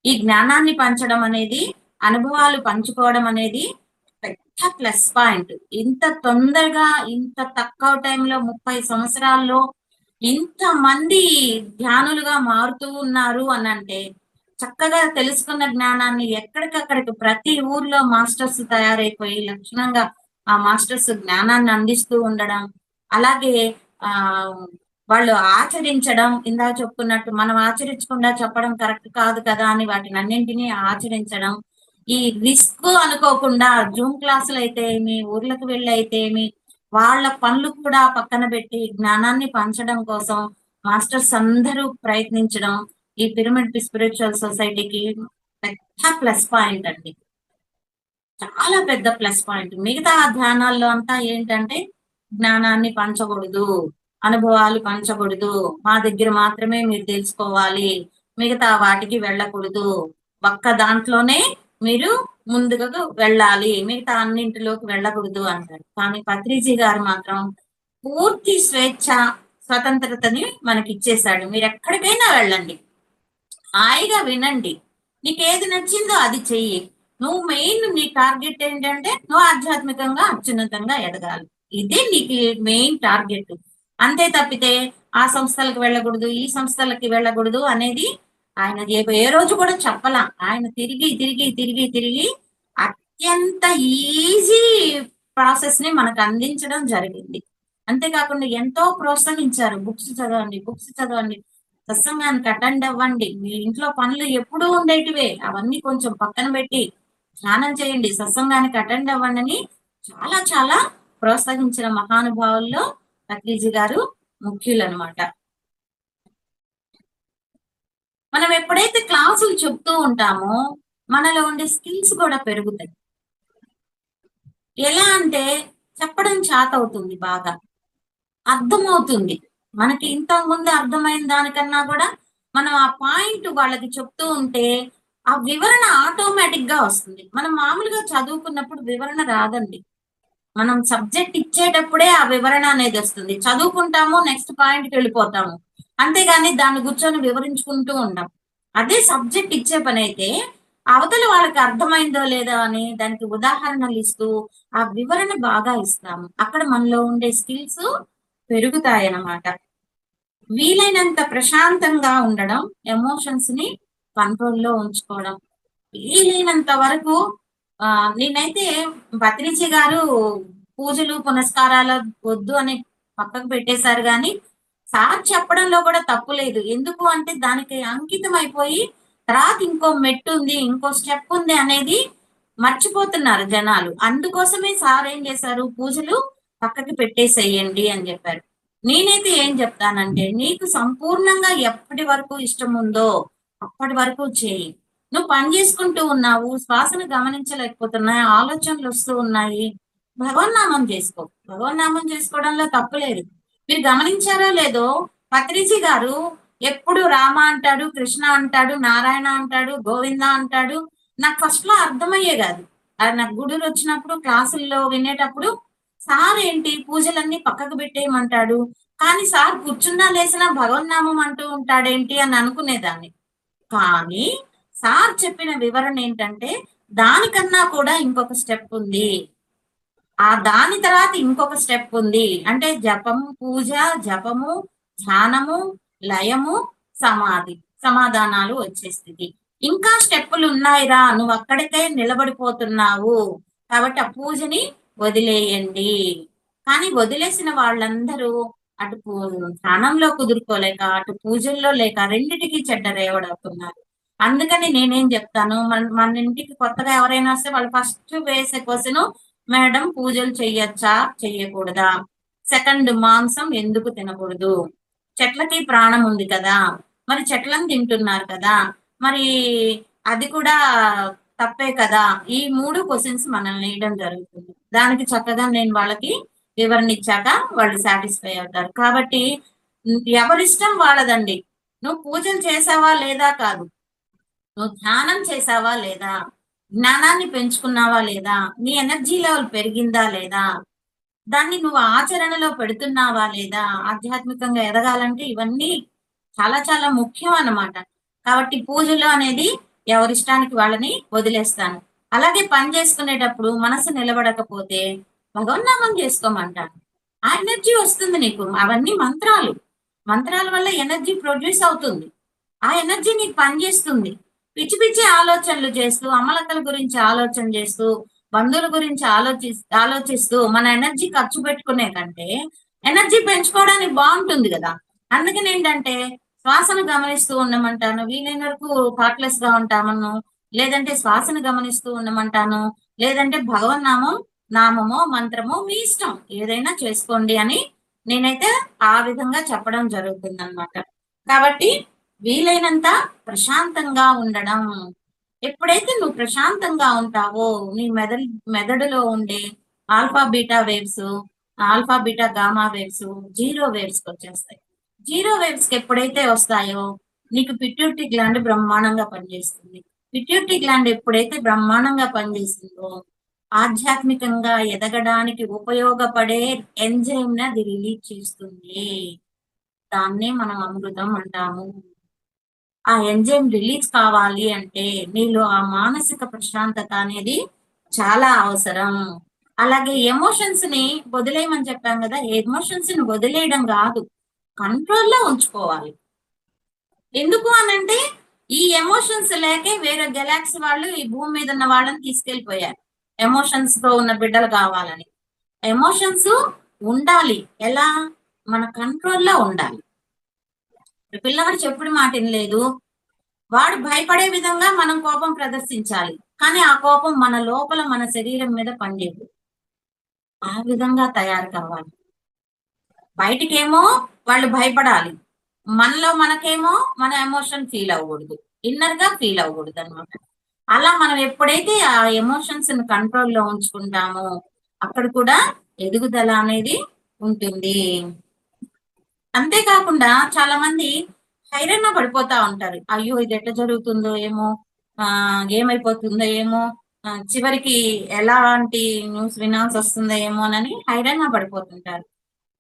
ఈ జ్ఞానాన్ని పంచడం అనేది, అనుభవాలు పంచుకోవడం అనేది పెద్ద ప్లస్ పాయింట్. ఇంత తొందరగా, ఇంత తక్కువ టైంలో 30 సంవత్సరాల్లో ఇంతమంది ధ్యానులుగా మారుతూ ఉన్నారు అనంటే, చక్కగా తెలుసుకున్న జ్ఞానాన్ని ఎక్కడికక్కడికి ప్రతి ఊర్లో మాస్టర్స్ తయారైపోయి లక్షణంగా ఆ మాస్టర్స్ జ్ఞానాన్ని అందిస్తూ ఉండడం. అలాగే ఆహ్, వాళ్ళు ఆచరించడం. ఇందాక చెప్పుకున్నట్టు మనం ఆచరించకుండా చెప్పడం కరెక్ట్ కాదు కదా! అని వాటినన్నింటిని ఆచరించడం. ఈ రిస్క్ అనుకోకుండా జూమ్ క్లాసులైతే ఏమి, ఊర్లకు వెళ్ళైతే ఏమి, వాళ్ళ పనులు కూడా పక్కన పెట్టి జ్ఞానాన్ని పంచడం కోసం మాస్టర్స్ అందరూ ప్రయత్నించడం ఈ పిరమిడ్ స్పిరిచువల్ సొసైటీకి పెద్ద ప్లస్ పాయింట్ అండి. చాలా పెద్ద ప్లస్ పాయింట్. మిగతా ధ్యానాల్లో అంతా ఏంటంటే జ్ఞానాన్ని పంచకూడదు. అనుభవాలు పంచకూడదు. మా దగ్గర మాత్రమే మీరు తెలుసుకోవాలి. మిగతా వాటికి వెళ్ళకూడదు. ఒక్క దాంట్లోనే మీరు ముందుకు వెళ్ళాలి. మిగతా అన్నింటిలోకి వెళ్ళకూడదు అంటారు. కానీ పత్రిజీ గారు మాత్రం పూర్తి స్వేచ్ఛ స్వతంత్రతని మనకి ఇచ్చేశాడు. మీరు ఎక్కడికైనా వెళ్ళండి, హాయిగా వినండి, నీకు ఏది నచ్చిందో అది చెయ్యి. నువ్వు మెయిన్ నీ టార్గెట్ ఏంటంటే నువ్వు ఆధ్యాత్మికంగా అత్యున్నతంగా ఎదగాలి. ఇదే నీకు మెయిన్ టార్గెట్. అంతే తప్పితే ఆ సంస్థలకు వెళ్ళకూడదు, ఈ సంస్థలకి వెళ్ళకూడదు అనేది ఆయన ఏ రోజు కూడా చెప్పలా. ఆయన తిరిగి తిరిగి తిరిగి తిరిగి అత్యంత ఈజీ ప్రాసెస్ ని మనకు అందించడం జరిగింది. అంతేకాకుండా ఎంతో ప్రోత్సహించారు. బుక్స్ చదవండి, బుక్స్ చదవండి, సత్సంగానికి అటెండ్ అవ్వండి, మీ ఇంట్లో పనులు ఎప్పుడూ ఉండేటివే అవన్నీ కొంచెం పక్కన పెట్టి ధ్యానం చేయండి, సత్సంగానికి అటెండ్ అవ్వండి అని చాలా చాలా ప్రోత్సహించిన మహానుభావుల్లో పత్రిజీ గారు ముఖ్యులన్నమాట. మనం ఎప్పుడైతే క్లాసులు చెప్తూ ఉంటామో మనలో ఉండే స్కిల్స్ కూడా పెరుగుతాయి. ఎలా అంటే చెప్పడం చేత అవుతుంది, బాగా అర్థమవుతుంది. మనకి ఇంతకు ముందు అర్థమైన దానికన్నా కూడా మనం ఆ పాయింట్ వాళ్ళకి చెప్తూ ఉంటే ఆ వివరణ ఆటోమేటిక్ గా వస్తుంది. మనం మామూలుగా చదువుకున్నప్పుడు వివరణ రాదండి. మనం సబ్జెక్ట్ ఇచ్చేటప్పుడే ఆ వివరణ అనేది వస్తుంది. చదువుకుంటాము, నెక్స్ట్ పాయింట్కి వెళ్ళిపోతాము, అంతేగాని దాన్ని కూర్చొని వివరించుకుంటూ ఉంటాం. అదే సబ్జెక్ట్ ఇచ్చే పని అయితే అవతల వాళ్ళకి అర్థమైందో లేదో అని దానికి ఉదాహరణలు ఇస్తూ ఆ వివరణ బాగా ఇస్తాము. అక్కడ మనలో ఉండే స్కిల్స్ పెరుగుతాయి అన్నమాట. వీలైనంత ప్రశాంతంగా ఉండడం, ఎమోషన్స్ ని కంట్రోల్లో ఉంచుకోవడం, వీలైనంత వరకు నేనైతే భద్రిజీ గారు పూజలు పునస్కారాలు వద్దు అని పక్కకు పెట్టేశారు, కానీ సార్ చెప్పడంలో కూడా తప్పు లేదు. ఎందుకు అంటే దానికి అంకితం అయిపోయి తర్వాత ఇంకో మెట్టు ఉంది, ఇంకో స్టెప్ ఉంది అనేది మర్చిపోతున్నారు జనాలు. అందుకోసమే సార్ ఏం చేశారు, పూజలు పక్కకి పెట్టేసేయండి అని చెప్పారు. నేనైతే ఏం చెప్తానంటే నీకు సంపూర్ణంగా ఎప్పటి వరకు ఇష్టం ఉందో అప్పటి వరకు చేయి. నువ్వు పని చేసుకుంటూ ఉన్నావు, శ్వాసను గమనించలేకపోతున్నాయి, ఆలోచనలు వస్తూ ఉన్నాయి, భగవన్నామం చేసుకో. భగవన్నామం చేసుకోవడంలో తప్పు లేదు. మీరు గమనించారో లేదో, పత్రిజీ గారు ఎప్పుడు రామ అంటాడు, కృష్ణ అంటాడు, నారాయణ అంటాడు, గోవింద అంటాడు. నాకు ఫస్ట్ లో అర్థమయ్యే కాదు. అది నాకు గుడులు వచ్చినప్పుడు క్లాసుల్లో వినేటప్పుడు సార్ ఏంటి పూజలన్నీ పక్కకు పెట్టేయమంటాడు, కానీ సార్ కూర్చున్నా లేసినా భగవన్నామం అంటూ ఉంటాడేంటి అని అనుకునేదాన్ని. కానీ సార్ చెప్పిన వివరణ ఏంటంటే దానికన్నా కూడా ఇంకొక స్టెప్ ఉంది, ఆ దాని తర్వాత ఇంకొక స్టెప్ ఉంది. అంటే జపము, పూజ, జపము, ధ్యానము, లయము, సమాధి, సమాధానాలు వచ్చే స్థితి. ఇంకా స్టెప్పులు ఉన్నాయిరా, నువ్వు అక్కడికే నిలబడిపోతున్నావు, కాబట్టి ఆ పూజని వదిలేయండి. కానీ వదిలేసిన వాళ్ళందరూ అటు ధ్యానంలో కుదురుకోలేక, అటు పూజల్లో లేక రెండిటికి చెడ్డ రేవడవుతున్నారు. అందుకని నేనేం చెప్తాను, మన ఇంటికి కొత్తగా ఎవరైనా వస్తే వాళ్ళు ఫస్ట్ వేసే క్వశ్చన్, మేడం పూజలు చెయ్యొచ్చా చెయ్యకూడదా, సెకండ్ మాంసం ఎందుకు తినకూడదు, చెట్లకి ప్రాణం ఉంది కదా, మరి చెట్లను తింటున్నారు కదా, మరి అది కూడా తప్పే కదా. ఈ 3 క్వశ్చన్స్ మనల్ని వేయడం జరుగుతుంది. దానికి చక్కగా నేను వాళ్ళకి వివరణ ఇచ్చాక వాళ్ళు సాటిస్ఫై అవుతారు. కాబట్టి ఎవరిష్టం వాళ్ళదండి. నువ్వు పూజలు చేసావా లేదా కాదు, నువ్వు ధ్యానం చేసావా లేదా, జ్ఞానాన్ని పెంచుకున్నావా లేదా, నీ ఎనర్జీ లెవెల్ పెరిగిందా లేదా, దాన్ని నువ్వు ఆచరణలో పెడుతున్నావా లేదా, ఆధ్యాత్మికంగా ఎదగాలంటే ఇవన్నీ చాలా చాలా ముఖ్యం అన్నమాట. కాబట్టి పూజలు అనేది ఎవరిష్టానికి వాళ్ళని వదిలేస్తాను. అలాగే పని చేసుకునేటప్పుడు మనసు నిలబడకపోతే భగవన్నామం చేసుకోమంటాను. ఆ ఎనర్జీ వస్తుంది నీకు. అవన్నీ మంత్రాలు. మంత్రాల వల్ల ఎనర్జీ ప్రొడ్యూస్ అవుతుంది. ఆ ఎనర్జీ నీకు పనిచేస్తుంది. పిచ్చి పిచ్చి ఆలోచనలు చేస్తూ, అమలకల గురించి ఆలోచన చేస్తూ, బంధువుల గురించి ఆలోచిస్తూ మన ఎనర్జీ ఖర్చు పెట్టుకునే కంటే ఎనర్జీ పెంచుకోవడానికి బాగుంటుంది కదా. అందుకని ఏంటంటే శ్వాసను గమనిస్తూ ఉండమంటాను, వీలైన వరకు థాట్లెస్ గా ఉంటామను, లేదంటే శ్వాసను గమనిస్తూ ఉండమంటాను, లేదంటే భగవన్నామం, నామమో మంత్రమో మీ ఇష్టం ఏదైనా చేసుకోండి అని నేనైతే ఆ విధంగా చెప్పడం జరుగుతుంది అనమాట. కాబట్టి వీలైనంత ప్రశాంతంగా ఉండడం. ఎప్పుడైతే నువ్వు ప్రశాంతంగా ఉంటావో నీ మెదడులో ఉండే alpha beta waves, alpha beta gamma waves zero waves కి వచ్చేస్తాయి. జీరో వేవ్స్ కి ఎప్పుడైతే వస్తాయో నీకు పిట్యూటరీ గ్లాండ్ బ్రహ్మాండంగా పనిచేస్తుంది. పిట్యూటరీ గ్లాండ్ ఎప్పుడైతే బ్రహ్మాండంగా పనిచేస్తుందో ఆధ్యాత్మికంగా ఎదగడానికి ఉపయోగపడే ఎంజైమ్ ని అది రిలీజ్ చేస్తుంది. దాన్నే మనం అమృతం అంటాము. ఆ ఎంజైమ్ రిలీజ్ కావాలి అంటే నీలో ఆ మానసిక ప్రశాంతత అనేది చాలా అవసరం. అలాగే ఎమోషన్స్ ని వదిలేయమని చెప్పాం కదా, ఎమోషన్స్ ని వదిలేయడం కాదు, కంట్రోల్లో ఉంచుకోవాలి. ఎందుకు అనంటే ఈ ఎమోషన్స్ లేకే వేరే గెలాక్సీ వాళ్ళు ఈ భూమి మీద ఉన్న వాళ్ళని తీసుకెళ్లిపోయారు, ఎమోషన్స్ తో ఉన్న బిడ్డలు కావాలని. ఎమోషన్స్ ఉండాలి, ఎలా? మన కంట్రోల్లో ఉండాలి. పిల్లవాడు చెప్పుడు మాట వినలేదు, వాడు భయపడే విధంగా మనం కోపం ప్రదర్శించాలి, కానీ ఆ కోపం మన లోపల మన శరీరం మీద పనిచేయదు. ఆ విధంగా తయారు కావాలి. బయటికేమో వాళ్ళు భయపడాలి, మనలో మనకేమో మన ఎమోషన్ ఫీల్ అవ్వకూడదు, ఇన్నర్ గా ఫీల్ అవ్వకూడదు అనమాట. అలా మనం ఎప్పుడైతే ఆ ఎమోషన్స్ ని కంట్రోల్లో ఉంచుకుంటామో అక్కడ కూడా ఎదుగుదల అనేది ఉంటుంది. అంతేకాకుండా చాలా మంది హైరాణ పడిపోతా ఉంటారు, అయ్యో ఇది ఎట్లా జరుగుతుందో ఏమో, ఏమైపోతుందో ఏమో, చివరికి ఎలాంటి న్యూస్ వినాల్సి వస్తుందో ఏమో అని హైరాణ పడిపోతుంటారు.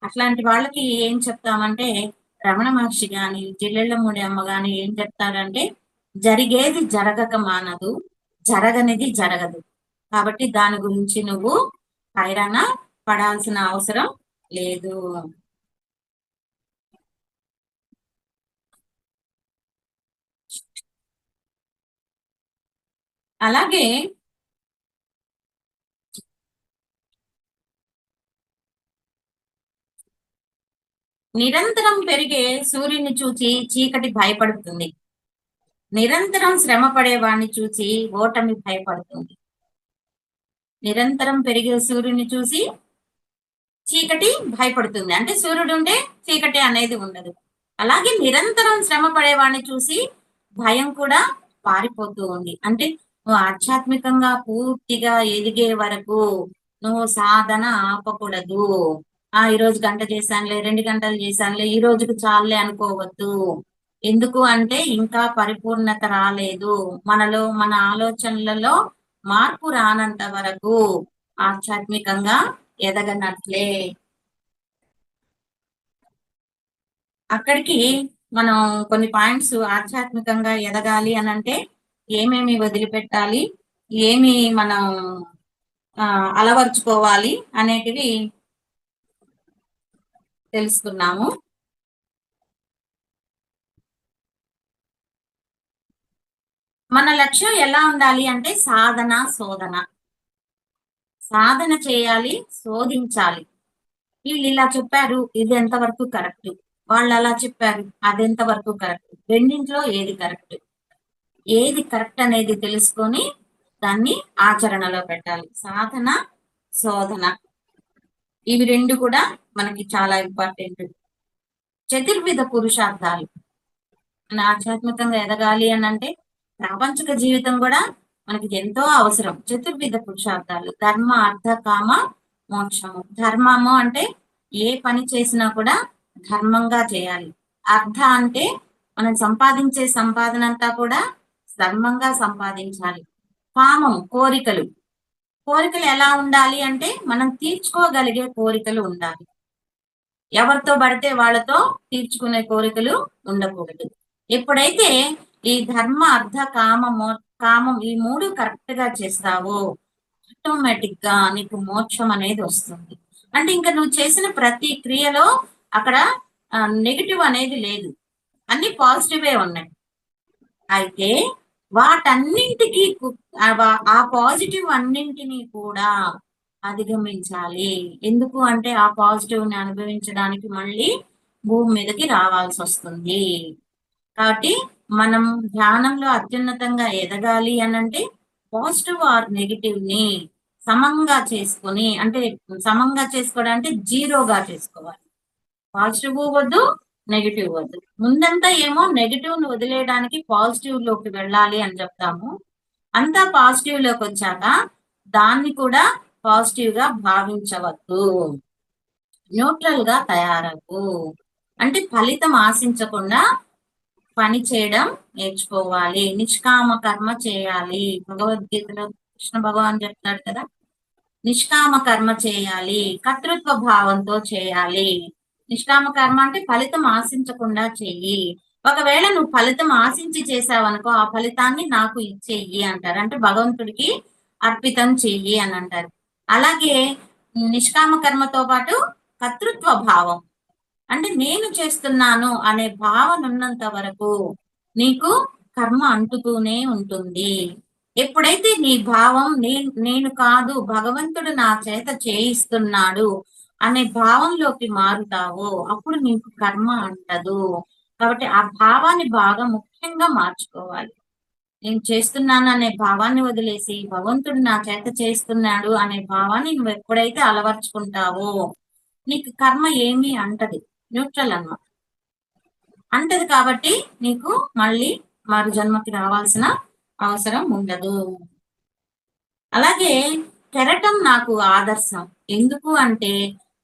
అట్లాంటి వాళ్ళకి ఏం చెప్తామంటే, రమణ మహర్షి గాని జిల్లెళ్ళమూడి అమ్మ గాని ఏం చెప్తారంటే, జరిగేది జరగక మానదు, జరగనిది జరగదు, కాబట్టి దాని గురించి నువ్వు హైరాణ పడాల్సిన అవసరం లేదు. అలాగే నిరంతరం పెరిగే సూర్యుని చూచి చీకటి భయపడుతుంది, నిరంతరం శ్రమ పడేవాడిని చూసి ఓటమి భయపడుతుంది. నిరంతరం పెరిగే సూర్యుని చూసి చీకటి భయపడుతుంది, అంటే సూర్యుడు ఉంటే చీకటి అనేది ఉండదు. అలాగే నిరంతరం శ్రమ పడేవాడిని చూసి భయం కూడా పారిపోతూ ఉంది. అంటే నువ్వు ఆధ్యాత్మికంగా పూర్తిగా ఎదిగే వరకు నువ్వు సాధన ఆపకూడదు. ఈ రోజు గంట చేశానులే, 2 గంటలు చేశానులే, ఈ రోజుకి చాలులే అనుకోవద్దు. ఎందుకు అంటే ఇంకా పరిపూర్ణత రాలేదు, మనలో మన ఆలోచనలలో మార్పు రానంత వరకు ఆధ్యాత్మికంగా ఎదగనట్లే. అక్కడికి మనం కొన్ని పాయింట్స్ ఆధ్యాత్మికంగా ఎదగాలి అని అంటే ఏమేమి వదిలిపెట్టాలి, ఏమి మనం అలవర్చుకోవాలి అనేటివి తెలుసుకున్నాము. మన లక్ష్యం ఎలా ఉండాలి అంటే సాధన శోధన. సాధన చేయాలి, శోధించాలి. వీళ్ళు ఇలా చెప్పారు, ఇది ఎంతవరకు కరెక్ట్, వాళ్ళు అలా చెప్పారు, అది ఎంతవరకు కరెక్ట్, రెండింటిలో ఏది కరెక్ట్, ఏది కరెక్ట్ అనేది తెలుసుకొని దాన్ని ఆచరణలో పెట్టాలి. సాధన శోధన ఇవి రెండు కూడా మనకి చాలా ఇంపార్టెంట్. చతుర్విధ పురుషార్థాలు, మన ఆధ్యాత్మికంగా ఎదగాలి అని అంటే ప్రాపంచిక జీవితం కూడా మనకి ఎంతో అవసరం. చతుర్విధ పురుషార్థాలు ధర్మ అర్థ కామ మోక్షము. ధర్మము అంటే ఏ పని చేసినా కూడా ధర్మంగా చేయాలి. అర్థ అంటే మనం సంపాదించే సంపాదన అంతా కూడా ధర్మంగా సంపాదించాలి. కామం కోరికలు, కోరికలు ఎలా ఉండాలి అంటే మనం తీర్చుకోగలిగే కోరికలు ఉండాలి, ఎవరితో పడితే వాళ్ళతో తీర్చుకునే కోరికలు ఉండకూడదు. ఎప్పుడైతే ఈ ధర్మ అర్థ కామం ఈ మూడు కరెక్ట్ గా చేస్తావో ఆటోమేటిక్ గా నీకు మోక్షం అనేది వస్తుంది. అంటే ఇంకా నువ్వు చేసిన ప్రతి క్రియలో అక్కడ నెగిటివ్ అనేది లేదు, అన్ని పాజిటివే ఉన్నాయి. అయితే వాటన్నింటికి ఆ పాజిటివ్ అన్నింటినీ కూడా అధిగమించాలి. ఎందుకు అంటే ఆ పాజిటివ్ ని అనుభవించడానికి మళ్ళీ భూమి మీదకి రావాల్సి వస్తుంది. కాబట్టి మనం ధ్యానంలో అత్యున్నతంగా ఎదగాలి అని అంటే పాజిటివ్ ఆర్ నెగిటివ్ ని సమంగా చేసుకొని, అంటే సమంగా చేసుకోవడం అంటే జీరోగా చేసుకోవాలి. పాజిటివ్ వద్దు, నెగిటివ్ వద్దు. ముందంతా ఏమో నెగిటివ్ ని వదిలేయడానికి పాజిటివ్ లోకి వెళ్ళాలి అని చెప్తాము. అంతా పాజిటివ్ లోకి వచ్చాక దాన్ని కూడా పాజిటివ్ గా భావించవద్దు, న్యూట్రల్ గా తయారవు. అంటే ఫలితం ఆశించకుండా పని చేయడం నేర్చుకోవాలి, నిష్కామ కర్మ చేయాలి. భగవద్గీతలో కృష్ణ భగవాన్ చెప్తాడు కదా, నిష్కామ కర్మ చేయాలి, కర్తృత్వ భావంతో చేయాలి. నిష్కామ కర్మ అంటే ఫలితం ఆశించకుండా చెయ్యి. ఒకవేళ నువ్వు ఫలితం ఆశించి చేసావనుకో ఆ ఫలితాన్ని నాకు ఇచ్చేయి అంటారు. అంటే భగవంతుడికి అర్పితం చెయ్యి అని అంటారు. అలాగే నిష్కామ కర్మతో పాటు కర్తృత్వ భావం అంటే నేను చేస్తున్నాను అనే భావన ఉన్నంత వరకు నీకు కర్మ అంటుతూనే ఉంటుంది. ఎప్పుడైతే నీ భావం నేను కాదు భగవంతుడు నా చేత చేయిస్తున్నాడు అనే భావంలోకి మారుతావో అప్పుడు నీకు కర్మ అంటదు. కాబట్టి ఆ భావాన్ని బాగా ముఖ్యంగా మార్చుకోవాలి. నేను చేస్తున్నాను అనే భావాన్ని వదిలేసి భగవంతుడు నా చేత చేస్తున్నాడు అనే భావాన్ని నువ్వు ఎప్పుడైతే అలవర్చుకుంటావో నీకు కర్మ ఏమీ అంటది, న్యూట్రల్ అన్నమాట. అంటది కాబట్టి నీకు మళ్ళీ మరు జన్మకి రావాల్సిన అవసరం ఉండదు. అలాగే కెరటం నాకు ఆదర్శం. ఎందుకు అంటే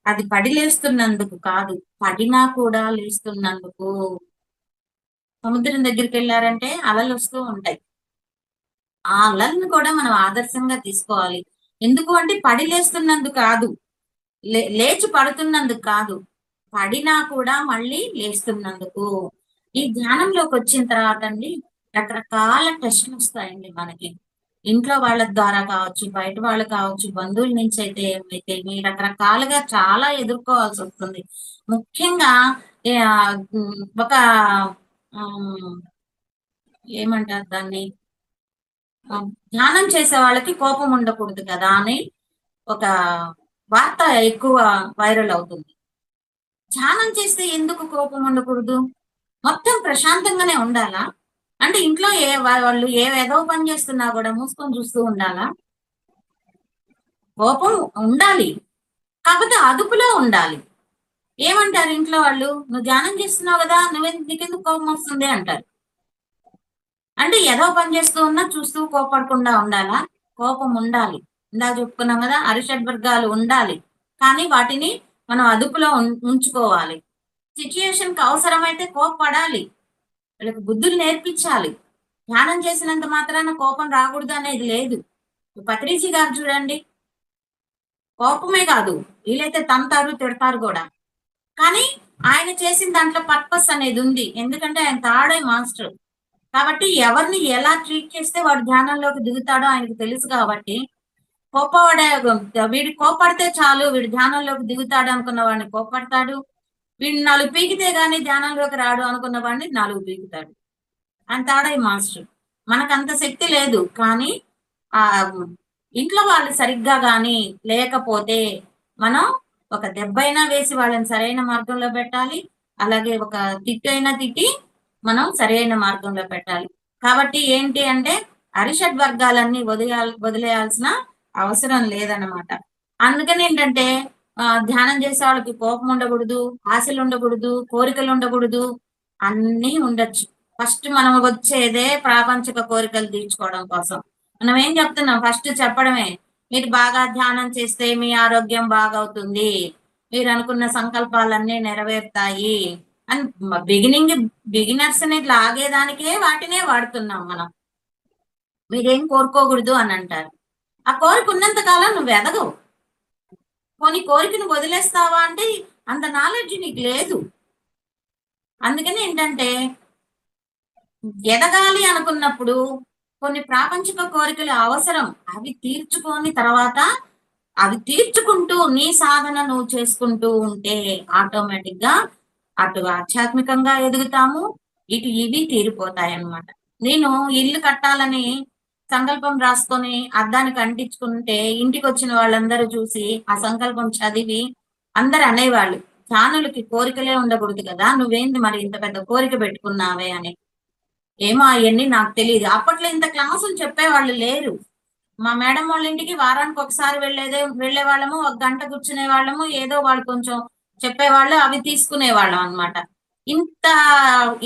అది పడి లేస్తున్నందుకు కాదు, పడినా కూడా లేస్తున్నందుకు. సముద్రం దగ్గరికి వెళ్ళారంటే అలలు వస్తూ ఉంటాయి. ఆ అలల్ని కూడా మనం ఆదర్శంగా తీసుకోవాలి. ఎందుకు అంటే పడి లేస్తున్నందుకు కాదు, లేచి పడుతున్నందుకు కాదు, పడినా కూడా మళ్ళీ లేస్తున్నందుకు. ఈ ధ్యానంలోకి వచ్చిన తర్వాత అండి రకరకాల టెస్టులు వస్తాయండి మనకి. ఇంట్లో వాళ్ళ ద్వారా కావచ్చు, బయట వాళ్ళు కావచ్చు, బంధువుల నుంచి అయితే ఏమైతే మీ రకరకాలుగా చాలా ఎదుర్కోవాల్సి వస్తుంది. ముఖ్యంగా ఒక ఏమంటారు దాన్ని, ధ్యానం చేసే వాళ్ళకి కోపం ఉండకూడదు కదా అని ఒక వార్త ఎక్కువ వైరల్ అవుతుంది. ధ్యానం చేస్తే ఎందుకు కోపం ఉండకూడదు? మొత్తం ప్రశాంతంగానే ఉండాలా? అంటే ఇంట్లో వాళ్ళు ఏదో పని చేస్తున్నా కూడా మూసుకొని చూస్తూ ఉండాలా? కోపం ఉండాలి, కాకపోతే అదుపులో ఉండాలి. ఏమంటారు ఇంట్లో వాళ్ళు, నువ్వు ధ్యానం చేస్తున్నావు కదా, నీకెందుకు కోపం వస్తుంది అంటారు. అంటే ఏదో పని చేస్తూ ఉన్నా చూస్తూ కోపడకుండా ఉండాలా? కోపం ఉండాలి. ఇందాక చెప్పుకున్నాం కదా, అరిషడ్ వర్గాలు ఉండాలి, కానీ వాటిని మనం అదుపులో ఉంచుకోవాలి. సిచ్యుయేషన్కి అవసరమైతే కోపపడాలి, వీళ్ళకి బుద్ధులు నేర్పించాలి. ధ్యానం చేసినంత మాత్రాన కోపం రాకూడదు అనేది లేదు. పత్రిజీ గారు చూడండి, కోపమే కాదు వీలైతే తంతారు తిడతారు కూడా, కానీ ఆయన చేసిన దాంట్లో పర్పస్ అనేది ఉంది. ఎందుకంటే ఆయన తాడే మాస్టర్ కాబట్టి ఎవరిని ఎలా ట్రీట్ చేస్తే వాడు ధ్యానంలోకి దిగుతాడో ఆయనకు తెలుసు. కాబట్టి కోపపడే వీడు కోపడితే చాలు వీడు ధ్యానంలోకి దిగుతాడు అనుకున్న వాడిని కోపడతాడు, వీడిని 4 పీకితే గానీ ధ్యానంలోకి రాడు అనుకున్న వాడిని 4 పీకుతాడు. అంతాడే మాస్టర్. మనకంత శక్తి లేదు, కానీ ఆ ఇంట్లో వాళ్ళు సరిగ్గా గాని లేకపోతే మనం ఒక దెబ్బైనా వేసి వాళ్ళని సరైన మార్గంలో పెట్టాలి. అలాగే ఒక తిట్టైనా తిట్టి మనం సరైన మార్గంలో పెట్టాలి. కాబట్టి ఏంటి అంటే అరిషడ్ వర్గాలన్నీ వదిలేయాల్సిన అవసరం లేదన్నమాట. అందుకని ఏంటంటే ధ్యానం చేసే వాళ్ళకి కోపం ఉండకూడదు, ఆశలు ఉండకూడదు, కోరికలు ఉండకూడదు, అన్నీ ఉండొచ్చు. ఫస్ట్ మనం వచ్చేదే ప్రాపంచిక కోరికలు తీర్చుకోవడం కోసం. మనం ఏం చెప్తున్నాం, ఫస్ట్ చెప్పడమే, మీరు బాగా ధ్యానం చేస్తే మీ ఆరోగ్యం బాగవుతుంది, మీరు అనుకున్న సంకల్పాలన్నీ నెరవేరుతాయి అని బిగినర్స్ ని లాగేదానికే వాటినే వాడుతున్నాం మనం. మీరేం కోరుకోకూడదు అని అంటారు. ఆ కోరిక ఉన్నంత కాలం నువ్వు ఎదగవు. పోనీ కోరికను వదిలేస్తావా అంటే అంత నాలెడ్జ్ నీకు లేదు. అందుకని ఏంటంటే ఎదగాలి అనుకున్నప్పుడు కొన్ని ప్రాపంచిక కోరికలు అవసరం, అవి తీర్చుకొని తర్వాత అవి తీర్చుకుంటూ నీ సాధన నువ్వు చేసుకుంటూ ఉంటే ఆటోమేటిక్ గా అటు ఆధ్యాత్మికంగా ఎదుగుతాము, ఇటు ఇవి తీరిపోతాయి అన్నమాట. నేను ఇల్లు కట్టాలని సంకల్పం రాసుకొని అద్దానికి అంటించుకుంటే ఇంటికి వచ్చిన వాళ్ళందరూ చూసి ఆ సంకల్పం చదివి అందరు అనేవాళ్ళు, ధ్యానులకి కోరికలే ఉండకూడదు కదా, నువ్వేంది మరి ఇంత పెద్ద కోరిక పెట్టుకున్నావే అని. ఏమో అవన్నీ నాకు తెలియదు. అప్పట్లో ఇంత క్లాసులు చెప్పేవాళ్ళు లేరు. మా మేడం వాళ్ళ ఇంటికి వారానికి ఒకసారి వెళ్లే వాళ్ళము, ఒక గంట కూర్చునే వాళ్ళము, ఏదో వాళ్ళు కొంచెం చెప్పేవాళ్ళు, అవి తీసుకునేవాళ్ళం అనమాట. ఇంత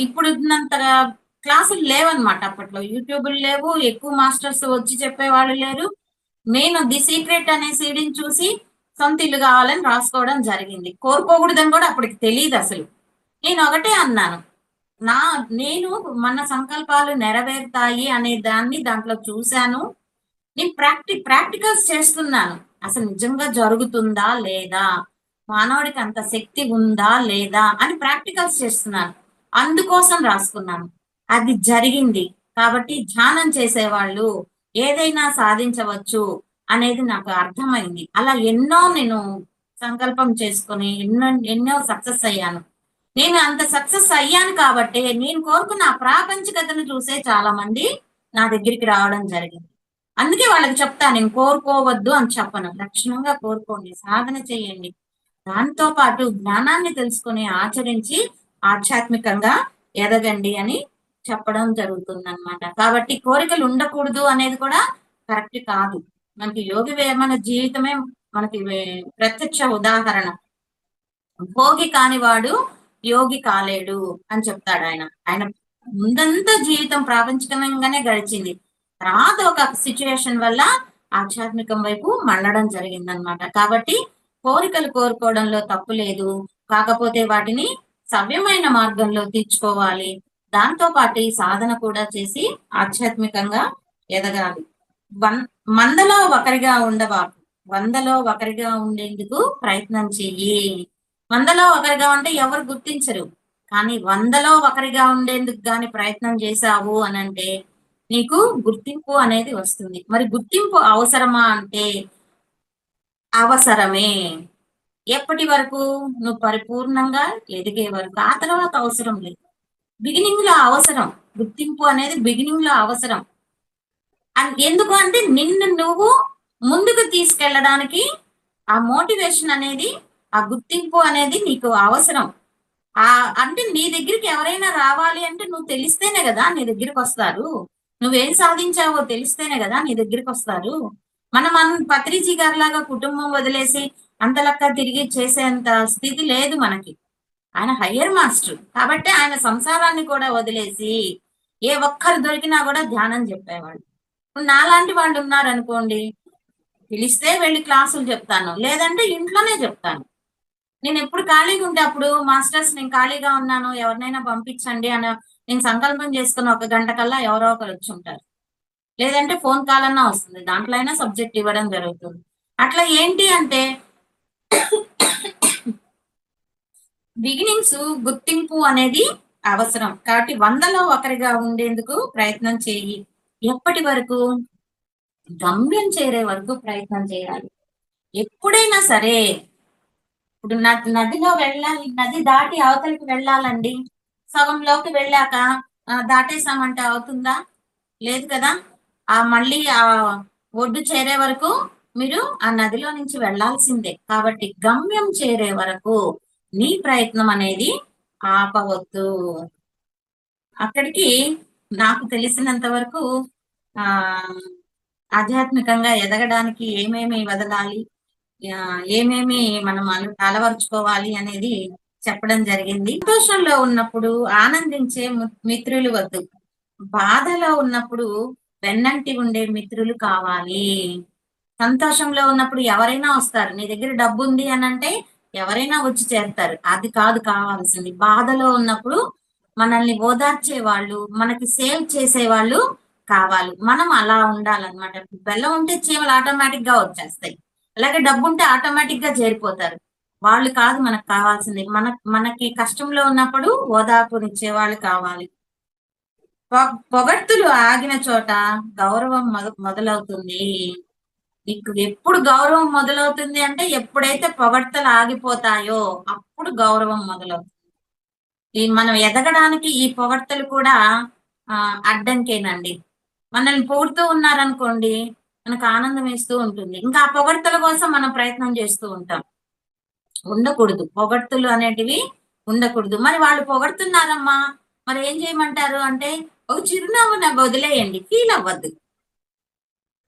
ఇప్పుడు ఉన్నంత క్లాసులు లేవన్నమాట అప్పట్లో. యూట్యూబ్లు లేవు, ఎక్కువ మాస్టర్స్ వచ్చి చెప్పేవాళ్ళు లేరు. నేను ది సీక్రెట్ అనే సీడీని చూసి సొంత ఇల్లు కావాలని రాసుకోవడం జరిగింది. కోరుకోకూడదని కూడా అప్పటికి తెలియదు అసలు. నేను ఒకటే అన్నాను, నేను మన సంకల్పాలు నెరవేరుతాయి అనే దాన్ని దాంట్లో చూశాను. నేను ప్రాక్టికల్స్ చేస్తున్నాను. అసలు నిజంగా జరుగుతుందా లేదా, మానవుడికి అంత శక్తి ఉందా లేదా అని ప్రాక్టికల్స్ చేస్తున్నాను. అందుకోసం రాసుకున్నాను. అది జరిగింది. కాబట్టి ధ్యానం చేసేవాళ్ళు ఏదైనా సాధించవచ్చు అనేది నాకు అర్థమైంది. అలా ఎన్నో నేను సంకల్పం చేసుకొని ఎన్నో ఎన్నో సక్సెస్ అయ్యాను. నేను అంత సక్సెస్ అయ్యాను కాబట్టి నేను కోరుకున్న ఆ ప్రాపంచికతను చూసే చాలా మంది నా దగ్గరికి రావడం జరిగింది. అందుకే వాళ్ళకి చెప్తా, నేను కోరుకోవద్దు అని చెప్పను. లక్షణంగా కోరుకోండి, సాధన చేయండి. దాంతో పాటు జ్ఞానాన్ని తెలుసుకొని ఆచరించి ఆధ్యాత్మికంగా ఎదగండి అని చెప్పడం జరుగుతుందన్నమాట. కాబట్టి కోరికలు ఉండకూడదు అనేది కూడా కరెక్ట్ కాదు. మనకి యోగి వేమన జీవితమే మనకి ప్రత్యక్ష ఉదాహరణ. భోగి కానివాడు యోగి కాలేడు అని చెప్తాడు ఆయన. ఆయన ముందంతా జీవితం ప్రాపంచికంగానే గడిచింది. తర్వాత ఒక సిచ్యువేషన్ వల్ల ఆధ్యాత్మికం వైపు మళ్ళడం జరిగిందనమాట. కాబట్టి కోరికలు కోరుకోవడంలో తప్పు లేదు. కాకపోతే వాటిని సవ్యమైన మార్గంలో తీర్చుకోవాలి. దాంతో పాటు ఈ సాధన కూడా చేసి ఆధ్యాత్మికంగా ఎదగాలి. మందలో ఒకరిగా ఉండబాకు, వందలో ఒకరిగా ఉండేందుకు ప్రయత్నం చెయ్యి. వందలో ఒకరిగా ఉంటే ఎవరు గుర్తించరు. కానీ వందలో ఒకరిగా ఉండేందుకు గాని ప్రయత్నం చేశావు అనంటే నీకు గుర్తింపు అనేది వస్తుంది. మరి గుర్తింపు అవసరమా అంటే అవసరమే. ఎప్పటి వరకు? నువ్వు పరిపూర్ణంగా ఎదిగే వరకు. ఆ తర్వాత అవసరం లేదు. బిగినింగ్ లో అవసరం. గుర్తింపు అనేది బిగినింగ్ లో అవసరం. ఎందుకు అంటే నిన్ను నువ్వు ముందుకు తీసుకెళ్ళడానికి ఆ మోటివేషన్ అనేది, ఆ గుర్తింపు అనేది నీకు అవసరం. అంటే నీ దగ్గరికి ఎవరైనా రావాలి అంటే నువ్వు తెలిస్తేనే కదా నీ దగ్గరికి వస్తారు. నువ్వేం సాధించావో తెలిస్తేనే కదా నీ దగ్గరికి వస్తారు. మనం పత్రిజీ గారి లాగా కుటుంబం వదిలేసి అంతలక్క తిరిగి చేసేంత స్థితి లేదు మనకి. ఆయన హయ్యర్ మాస్టర్ కాబట్టి ఆయన సంసారాన్ని కూడా వదిలేసి ఏ ఒక్కరు దొరికినా కూడా ధ్యానం చెప్పేవాళ్ళు. ఇప్పుడు నాలాంటి వాళ్ళు ఉన్నారనుకోండి, పిలిస్తే వెళ్ళి క్లాసులు చెప్తాను, లేదంటే ఇంట్లోనే చెప్తాను. నేను ఎప్పుడు ఖాళీగా ఉంటే అప్పుడు మాస్టర్స్ నేను ఖాళీగా ఉన్నాను ఎవరినైనా పంపించండి అని నేను సంకల్పం చేసుకున్న 1 గంట కల్లా ఎవరో ఒకరు వచ్చి ఉంటారు. లేదంటే ఫోన్ కాల్ అన్నా వస్తుంది. దాంట్లో అయినా సబ్జెక్ట్ ఇవ్వడం జరుగుతుంది. అట్లా ఏంటి అంటే బిగినింగ్స్ గుర్తింపు అనేది అవసరం. కాబట్టి 100లో ఒకరిగా ఉండేందుకు ప్రయత్నం చేయి. ఎప్పటి వరకు? గమ్యం చేరే వరకు ప్రయత్నం చేయాలి. ఎప్పుడైనా సరే ఇప్పుడు నదిలో వెళ్ళాలి, నది దాటి అవతలికి వెళ్ళాలండి. సగంలోకి వెళ్ళాక దాటేసామంటే అవుతుందా? లేదు కదా. మళ్ళీ ఒడ్డు చేరే వరకు మీరు ఆ నదిలో నుంచి వెళ్ళాల్సిందే. కాబట్టి గమ్యం చేరే వరకు నీ ప్రయత్నం అనేది ఆపవద్దు. అక్కడికి నాకు తెలిసినంత వరకు ఆ ఆధ్యాత్మికంగా ఎదగడానికి ఏమేమి వదలాలి, ఏమేమి మనం అలవర్చుకోవాలి అనేది చెప్పడం జరిగింది. సంతోషంలో ఉన్నప్పుడు ఆనందించే మిత్రులు వద్దు, బాధలో ఉన్నప్పుడు వెన్నంటి ఉండే మిత్రులు కావాలి. సంతోషంలో ఉన్నప్పుడు ఎవరైనా వస్తారు. నీ దగ్గర డబ్బు ఉంది అని అంటే ఎవరైనా వచ్చి చేరుతారు. అది కాదు కావాల్సింది. బాధలో ఉన్నప్పుడు మనల్ని ఓదార్చే వాళ్ళు, మనకి సేవ్ చేసే వాళ్ళు కావాలి. మనం అలా ఉండాలన్నమాట. బెల్లం ఉంటే చీమలు ఆటోమేటిక్ గా వచ్చేస్తాయి. అలాగే డబ్బు ఉంటే ఆటోమేటిక్ గా చేరిపోతారు. వాళ్ళు కాదు మనకు కావాల్సింది. మనకి కష్టంలో ఉన్నప్పుడు ఓదార్పునిచ్చే వాళ్ళు కావాలి. పొగడ్తులు ఆగిన చోట గౌరవం మొదలవుతుంది. నీకు ఎప్పుడు గౌరవం మొదలవుతుంది అంటే ఎప్పుడైతే పొగడ్తలు ఆగిపోతాయో అప్పుడు గౌరవం మొదలవుతుంది. మనం ఎదగడానికి ఈ పొగడ్తలు కూడా అడ్డంకేనండి. మనల్ని పొగుడుతూ ఉన్నారనుకోండి, మనకు ఆనందం వేస్తూ ఉంటుంది. ఇంకా ఆ పొగడ్తల కోసం మనం ప్రయత్నం చేస్తూ ఉంటాం. ఉండకూడదు, పొగడ్తలు అనేటివి ఉండకూడదు. మరి వాళ్ళు పొగడుతున్నారమ్మా, మరి ఏం చేయమంటారు అంటే ఒక చిరునవ్వు వదిలేయండి, ఫీల్ అవ్వద్దు.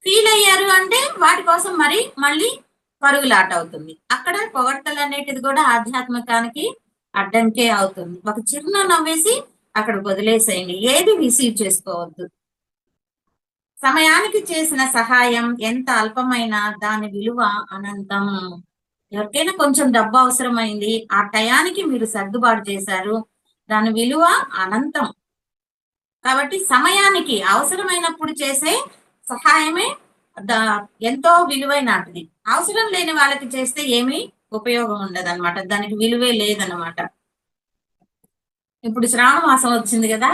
ఫీల్ అయ్యారు అంటే వాటి కోసం మళ్ళీ పరుగులాట అవుతుంది. అక్కడ పొగడ్తలు అనేటిది కూడా ఆధ్యాత్మికానికి అడ్డంకే అవుతుంది. ఒక చిరునవ్వు నవ్వేసి అక్కడ వదిలేసేయండి, ఏది రిసీవ్ చేసుకోవద్దు. సమయానికి చేసిన సహాయం ఎంత అల్పమైనా దాని విలువ అనంతం. ఎవరికైనా కొంచెం డబ్బు అవసరమైంది, ఆ టయానికి మీరు సర్దుబాటు చేశారు, దాని విలువ అనంతం. కాబట్టి సమయానికి అవసరమైనప్పుడు చేసే సహాయమే ఎంతో విలువైనది. అవసరం లేని వాళ్ళకి చేస్తే ఏమీ ఉపయోగం ఉండదన్నమాట. దానికి విలువే లేదన్నమాట. ఇప్పుడు శ్రావణ మాసం వచ్చింది కదా,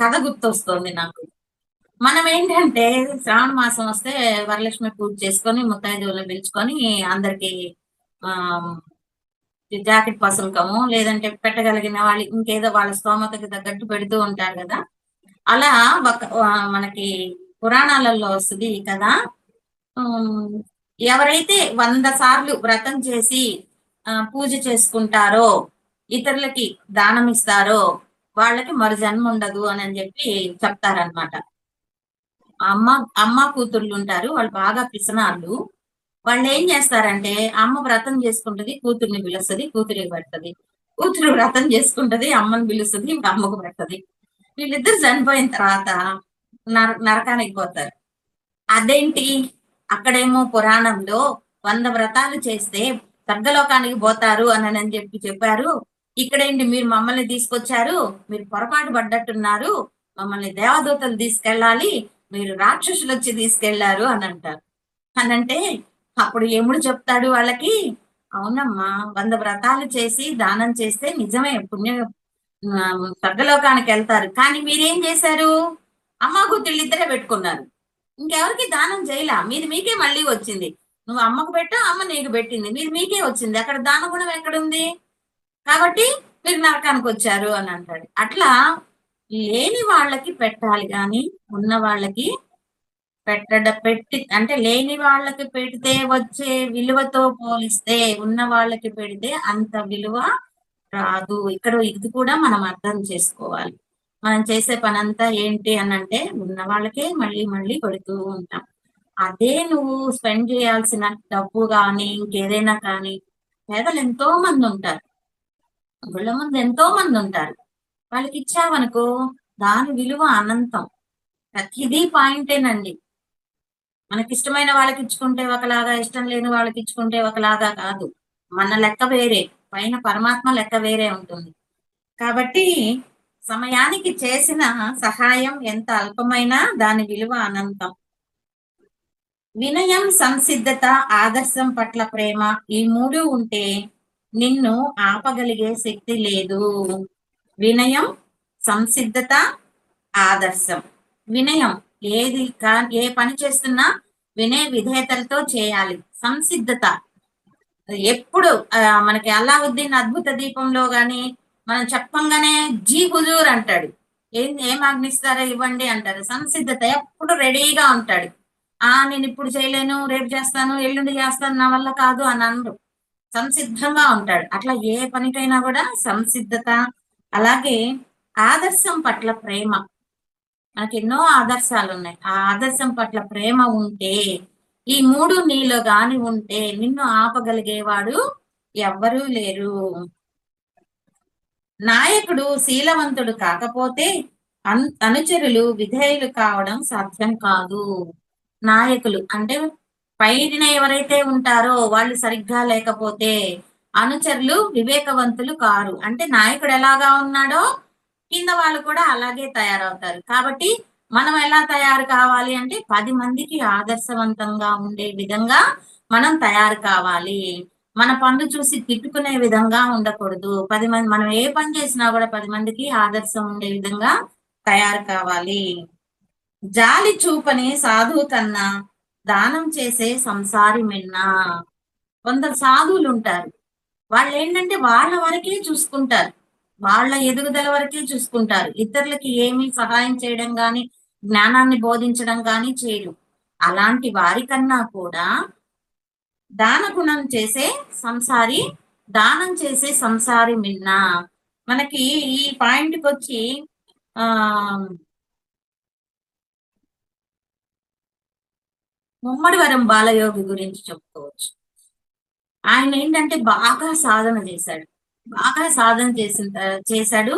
కథ గుర్తొస్తోంది నాకు. మనం ఏంటంటే శ్రావణ మాసం వస్తే వరలక్ష్మి పూజ చేసుకొని ముత్తైదువులను పిలుచుకొని అందరికి ఆ జాకెట్ పసులకము లేదంటే పెట్టగలిగిన వాళ్ళు ఇంకేదో వాళ్ళ స్తోమతకి తగ్గట్టు పెడుతూ ఉంటారు కదా. అలా మనకి పురాణాలలో వస్తుంది కదా. ఎవరైతే 100 సార్లు వ్రతం చేసి పూజ చేసుకుంటారో, ఇతరులకి దానం ఇస్తారో వాళ్ళకి మరు జన్మ ఉండదు అని చెప్పి చెప్తారనమాట. అమ్మ కూతుర్లు ఉంటారు, వాళ్ళు బాగా పిసనాళ్ళు. వాళ్ళు ఏం చేస్తారంటే అమ్మ వ్రతం చేసుకుంటది, కూతుర్ని పిలుస్తుంది, కూతురికి పెడుతుంది. కూతురు వ్రతం చేసుకుంటది, అమ్మని పిలుస్తుంది, ఇంకా అమ్మకు పెడుతుంది. వీళ్ళిద్దరు చనిపోయిన తర్వాత నరకానికి పోతారు. అదేంటి, అక్కడేమో పురాణంలో 100 వ్రతాలు చేస్తే స్వర్గలోకానికి పోతారు అని చెప్పి చెప్పారు. ఇక్కడేంటి మీరు మమ్మల్ని తీసుకొచ్చారు, మీరు పొరపాటు పడ్డట్టున్నారు, మమ్మల్ని దేవదూతలు తీసుకెళ్ళాలి, మీరు రాక్షసులు వచ్చి తీసుకెళ్లారు అని అంటారు. అనంటే అప్పుడు యముడు చెప్తాడు వాళ్ళకి, అవునమ్మా 100 వ్రతాలు చేసి దానం చేస్తే నిజమే స్వర్గలోకానికి వెళ్తారు. కానీ మీరేం చేశారు, అమ్మ కూతుళ్ళు ఇద్దరే పెట్టుకున్నారు, ఇంకెవరికి దానం చేయలా, మీది మీకే మళ్ళీ వచ్చింది. నువ్వు అమ్మకు పెట్టావు, అమ్మ నీకు పెట్టింది, మీది మీకే వచ్చింది, అక్కడ దాన గుణం ఎక్కడుంది, కాబట్టి మీరు నరకానికి వచ్చారు అని అంటాడు. అట్లా లేని వాళ్ళకి పెట్టాలి కానీ ఉన్న వాళ్ళకి అంటే లేని వాళ్ళకి పెడితే వచ్చే విలువతో పోలిస్తే ఉన్న వాళ్ళకి పెడితే అంత విలువ రాదు. ఇక్కడ ఇది కూడా మనం అర్థం చేసుకోవాలి. మనం చేసే పనంతా ఏంటి అని అంటే ఉన్న వాళ్ళకే మళ్ళీ మళ్ళీ పెడుతూ ఉంటాం. అదే నువ్వు స్పెండ్ చేయాల్సిన డబ్బు కానీ ఇంకేదైనా కానీ, పేదలు ఎంతో మంది ఉంటారు, గుళ్ళ ముందు ఎంతో మంది ఉంటారు, వాళ్ళకి ఇచ్చావనుకో దాని విలువ అనంతం. ప్రతిదీ పాయింటేనండి. మనకి ఇష్టమైన వాళ్ళకి ఇచ్చుకుంటే ఒకలాగా, ఇష్టం లేని వాళ్ళకి ఇచ్చుకుంటే ఒకలాగా కాదు. మన లెక్క వేరే, పైన పరమాత్మ లెక్క వేరే ఉంటుంది. కాబట్టి సమయానికి చేసిన సహాయం ఎంత అల్పమైనా దాని విలువ అనంతం. వినయం, సంసిద్ధత, ఆదర్శం పట్ల ప్రేమ, ఈ 3 ఉంటే నిన్ను ఆపగలిగే శక్తి లేదు. వినయం, సంసిద్ధత, ఆదర్శం. వినయం, ఏ పని చేస్తున్నా వినయ విధేయతలతో చేయాలి. సంసిద్ధత, ఎప్పుడు మనకి అలావుద్దీన్ అద్భుత దీపంలో గాని మనం చెప్పంగానే జీ హుజూర్ అంటాడు, ఏం ఆజ్ఞిస్తారో ఇవ్వండి అంటారు. సంసిద్ధత, ఎప్పుడు రెడీగా ఉంటాడు. నేను ఇప్పుడు చేయలేను, రేపు చేస్తాను, ఎల్లుండి చేస్తాను, నా వల్ల కాదు అని అనరు, సంసిద్ధంగా ఉంటాడు. అట్లా ఏ పనికైనా కూడా సంసిద్ధత. అలాగే ఆదర్శం పట్ల ప్రేమ, మనకి ఎన్నో ఆదర్శాలు ఉన్నాయి, ఆ ఆదర్శం పట్ల ప్రేమ ఉంటే, ఈ 3 నీలో గాని ఉంటే నిన్ను ఆపగలిగేవాడు ఎవ్వరూ లేరు. నాయకుడు శీలవంతుడు కాకపోతే అనుచరులు విధేయులు కావడం సాధ్యం కాదు. నాయకులు అంటే పైన ఎవరైతే ఉంటారో వాళ్ళు సరిగ్గా లేకపోతే అనుచరులు వివేకవంతులు కారు. అంటే నాయకుడు ఎలాగా ఉన్నాడో కింద వాళ్ళు కూడా అలాగే తయారవుతారు. కాబట్టి మనం ఎలా తయారు కావాలి అంటే 10 మందికి ఆదర్శవంతంగా ఉండే విధంగా మనం తయారు కావాలి. మన పనులు చూసి తిట్టుకునే విధంగా ఉండకూడదు. 10 మంది మనం ఏ పని చేసినా కూడా 10 మందికి ఆదర్శం ఉండే విధంగా తయారు కావాలి. జాలి చూపని సాధువు కన్నా దానం చేసే సంసారి మిన్నా. కొందరు సాధువులు ఉంటారు, వాళ్ళు ఏంటంటే వాళ్ళ వరకే చూసుకుంటారు, వాళ్ళ ఎదుగుదల వరకే చూసుకుంటారు, ఇతరులకి ఏమీ సహాయం చేయడం గాని జ్ఞానాన్ని బోధించడం గాని చేయరు. అలాంటి వారికన్నా కూడా దానం చేసే సంసారి మిన్న. మనకి ఈ పాయింట్కి వచ్చి ముమ్మడివరం బాలయోగి గురించి చెప్పుకోవచ్చు. ఆయన ఏంటంటే బాగా సాధన చేశాడు.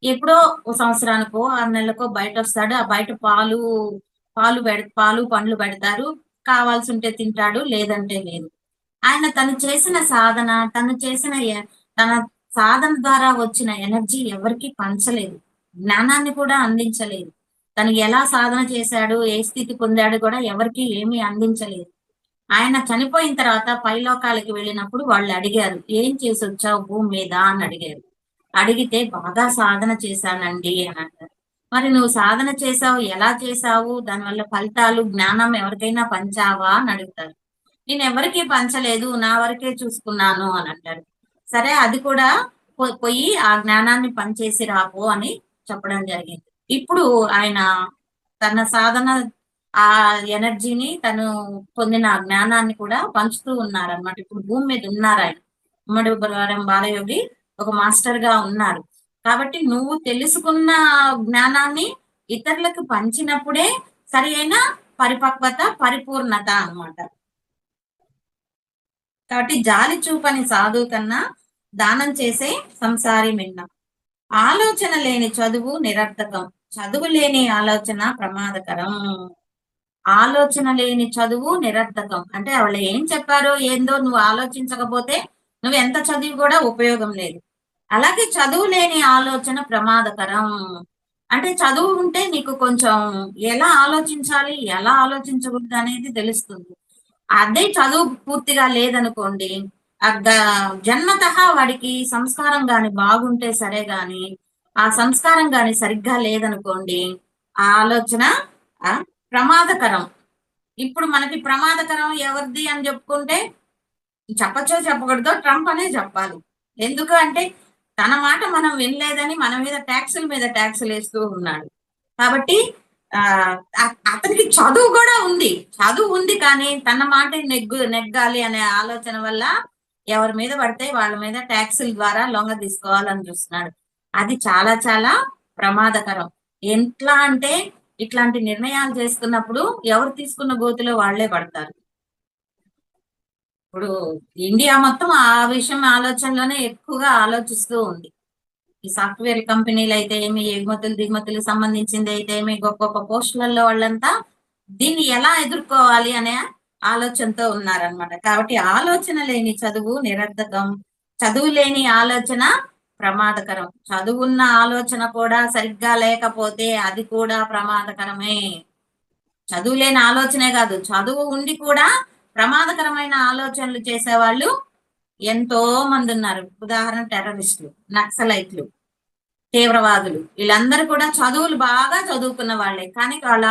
ఎప్పుడో ఓ సంవత్సరానికో 6 నెలలకో బయట వస్తాడు. ఆ బయట పాలు పండ్లు పెడతారు, కావాల్సి ఉంటే తింటాడు, లేదంటే లేదు. ఆయన తను చేసిన తన సాధన ద్వారా వచ్చిన ఎనర్జీ ఎవరికి పంచలేదు, జ్ఞానాన్ని కూడా అందించలేదు. తను ఎలా సాధన చేశాడు, ఏ స్థితి పొందాడు కూడా ఎవరికి ఏమీ అందించలేదు. ఆయన చనిపోయిన తర్వాత పైలోకాలకి వెళ్ళినప్పుడు వాళ్ళు అడిగారు, ఏం చేసి వచ్చావు భూమి మీద అని అడిగారు. అడిగితే బాగా సాధన చేశానండి అని అంటారు. మరి నువ్వు సాధన చేసావు, ఎలా చేసావు, దానివల్ల ఫలితాలు జ్ఞానం ఎవరికైనా పంచావా అని అడుగుతారు. నేను ఎవరికీ పంచలేదు, నా వరకే చూసుకున్నాను అని అంటారు. సరే, అది కూడా పోయి ఆ జ్ఞానాన్ని పనిచేసి రాపో అని చెప్పడం జరిగింది. ఇప్పుడు ఆయన తన సాధన ఆ ఎనర్జీని తను పొందిన ఆ జ్ఞానాన్ని కూడా పంచుతూ ఉన్నారన్నమాట. ఇప్పుడు భూమి మీద ఉన్నారు ఆయన. ఉమ్మడి బుధవారం బాలయోగి ఒక మాస్టర్ గా ఉన్నారు. కాబట్టి నువ్వు తెలుసుకున్న జ్ఞానాన్ని ఇతరులకు పంచినప్పుడే సరి అయిన పరిపక్వత, పరిపూర్ణత అన్నమాట. కాబట్టి జాలి చూపని సాధువు కన్నా దానం చేసే సంసారి మిన్న. ఆలోచన లేని చదువు నిరర్థకం, చదువు లేని ఆలోచన ప్రమాదకరం. ఆలోచన లేని చదువు నిరర్థకం అంటే వాళ్ళు ఏం చెప్పారో ఏందో నువ్వు ఆలోచించకపోతే నువ్వు ఎంత చదివి కూడా ఉపయోగం లేదు. అలాగే చదువు లేని ఆలోచన ప్రమాదకరం అంటే చదువు ఉంటే నీకు కొంచెం ఎలా ఆలోచించాలి, ఎలా ఆలోచించకూడదు అనేది తెలుస్తుంది. అదే చదువు పూర్తిగా లేదనుకోండి, జన్మతః వాడికి సంస్కారం గాని బాగుంటే సరే గాని, ఆ సంస్కారం గాని సరిగ్గా లేదనుకోండి, ఆ ఆలోచన ప్రమాదకరం. ఇప్పుడు మనకి ప్రమాదకరం ఎవరిది అని చెప్పుకుంటే చెప్పచ్చో చెప్పకూడదో ట్రంప్ అనే చెప్పాలి. ఎందుకు అంటే తన మాట మనం వినలేదని మన మీద ట్యాక్సుల మీద ట్యాక్సులు వేస్తూ ఉన్నాడు. కాబట్టి అతనికి చదువు కూడా ఉంది. చదువు ఉంది కానీ తన మాట నెగ్గాలి అనే ఆలోచన వల్ల ఎవరి మీద పడితే వాళ్ళ మీద ట్యాక్సుల ద్వారా లొంగ తీసుకోవాలని చూస్తున్నాడు. అది చాలా చాలా ప్రమాదకరం. ఎట్లా అంటే ఇట్లాంటి నిర్ణయాలు చేసుకున్నప్పుడు ఎవరు తీసుకున్న గోతిలో వాళ్లే పడతారు. ఇప్పుడు ఇండియా మొత్తం ఆ విషయం ఆలోచనలోనే ఎక్కువగా ఆలోచిస్తూ ఉంది. ఈ సాఫ్ట్వేర్ కంపెనీలు అయితే ఏమి, ఎగుమతులు దిగుమతులకు సంబంధించింది అయితే ఏమి, గొప్ప గొప్ప పోస్టులలో వాళ్ళంతా దీన్ని ఎలా ఎదుర్కోవాలి అనే ఆలోచనతో ఉన్నారనమాట. కాబట్టి ఆలోచన లేని చదువు నిరర్థకం, చదువు లేని ఆలోచన ప్రమాదకరం. చదువున్న ఆలోచన కూడా సరిగ్గా లేకపోతే అది కూడా ప్రమాదకరమే. చదువు లేని ఆలోచనే కాదు, చదువు ఉండి కూడా ప్రమాదకరమైన ఆలోచనలు చేసేవాళ్ళు ఎంతో మంది ఉన్నారు. ఉదాహరణ టెర్రరిస్టులు, నక్సలైట్లు, తీవ్రవాదులు, వీళ్ళందరూ కూడా చదువులు బాగా చదువుకున్న వాళ్ళే, కానీ వాళ్ళ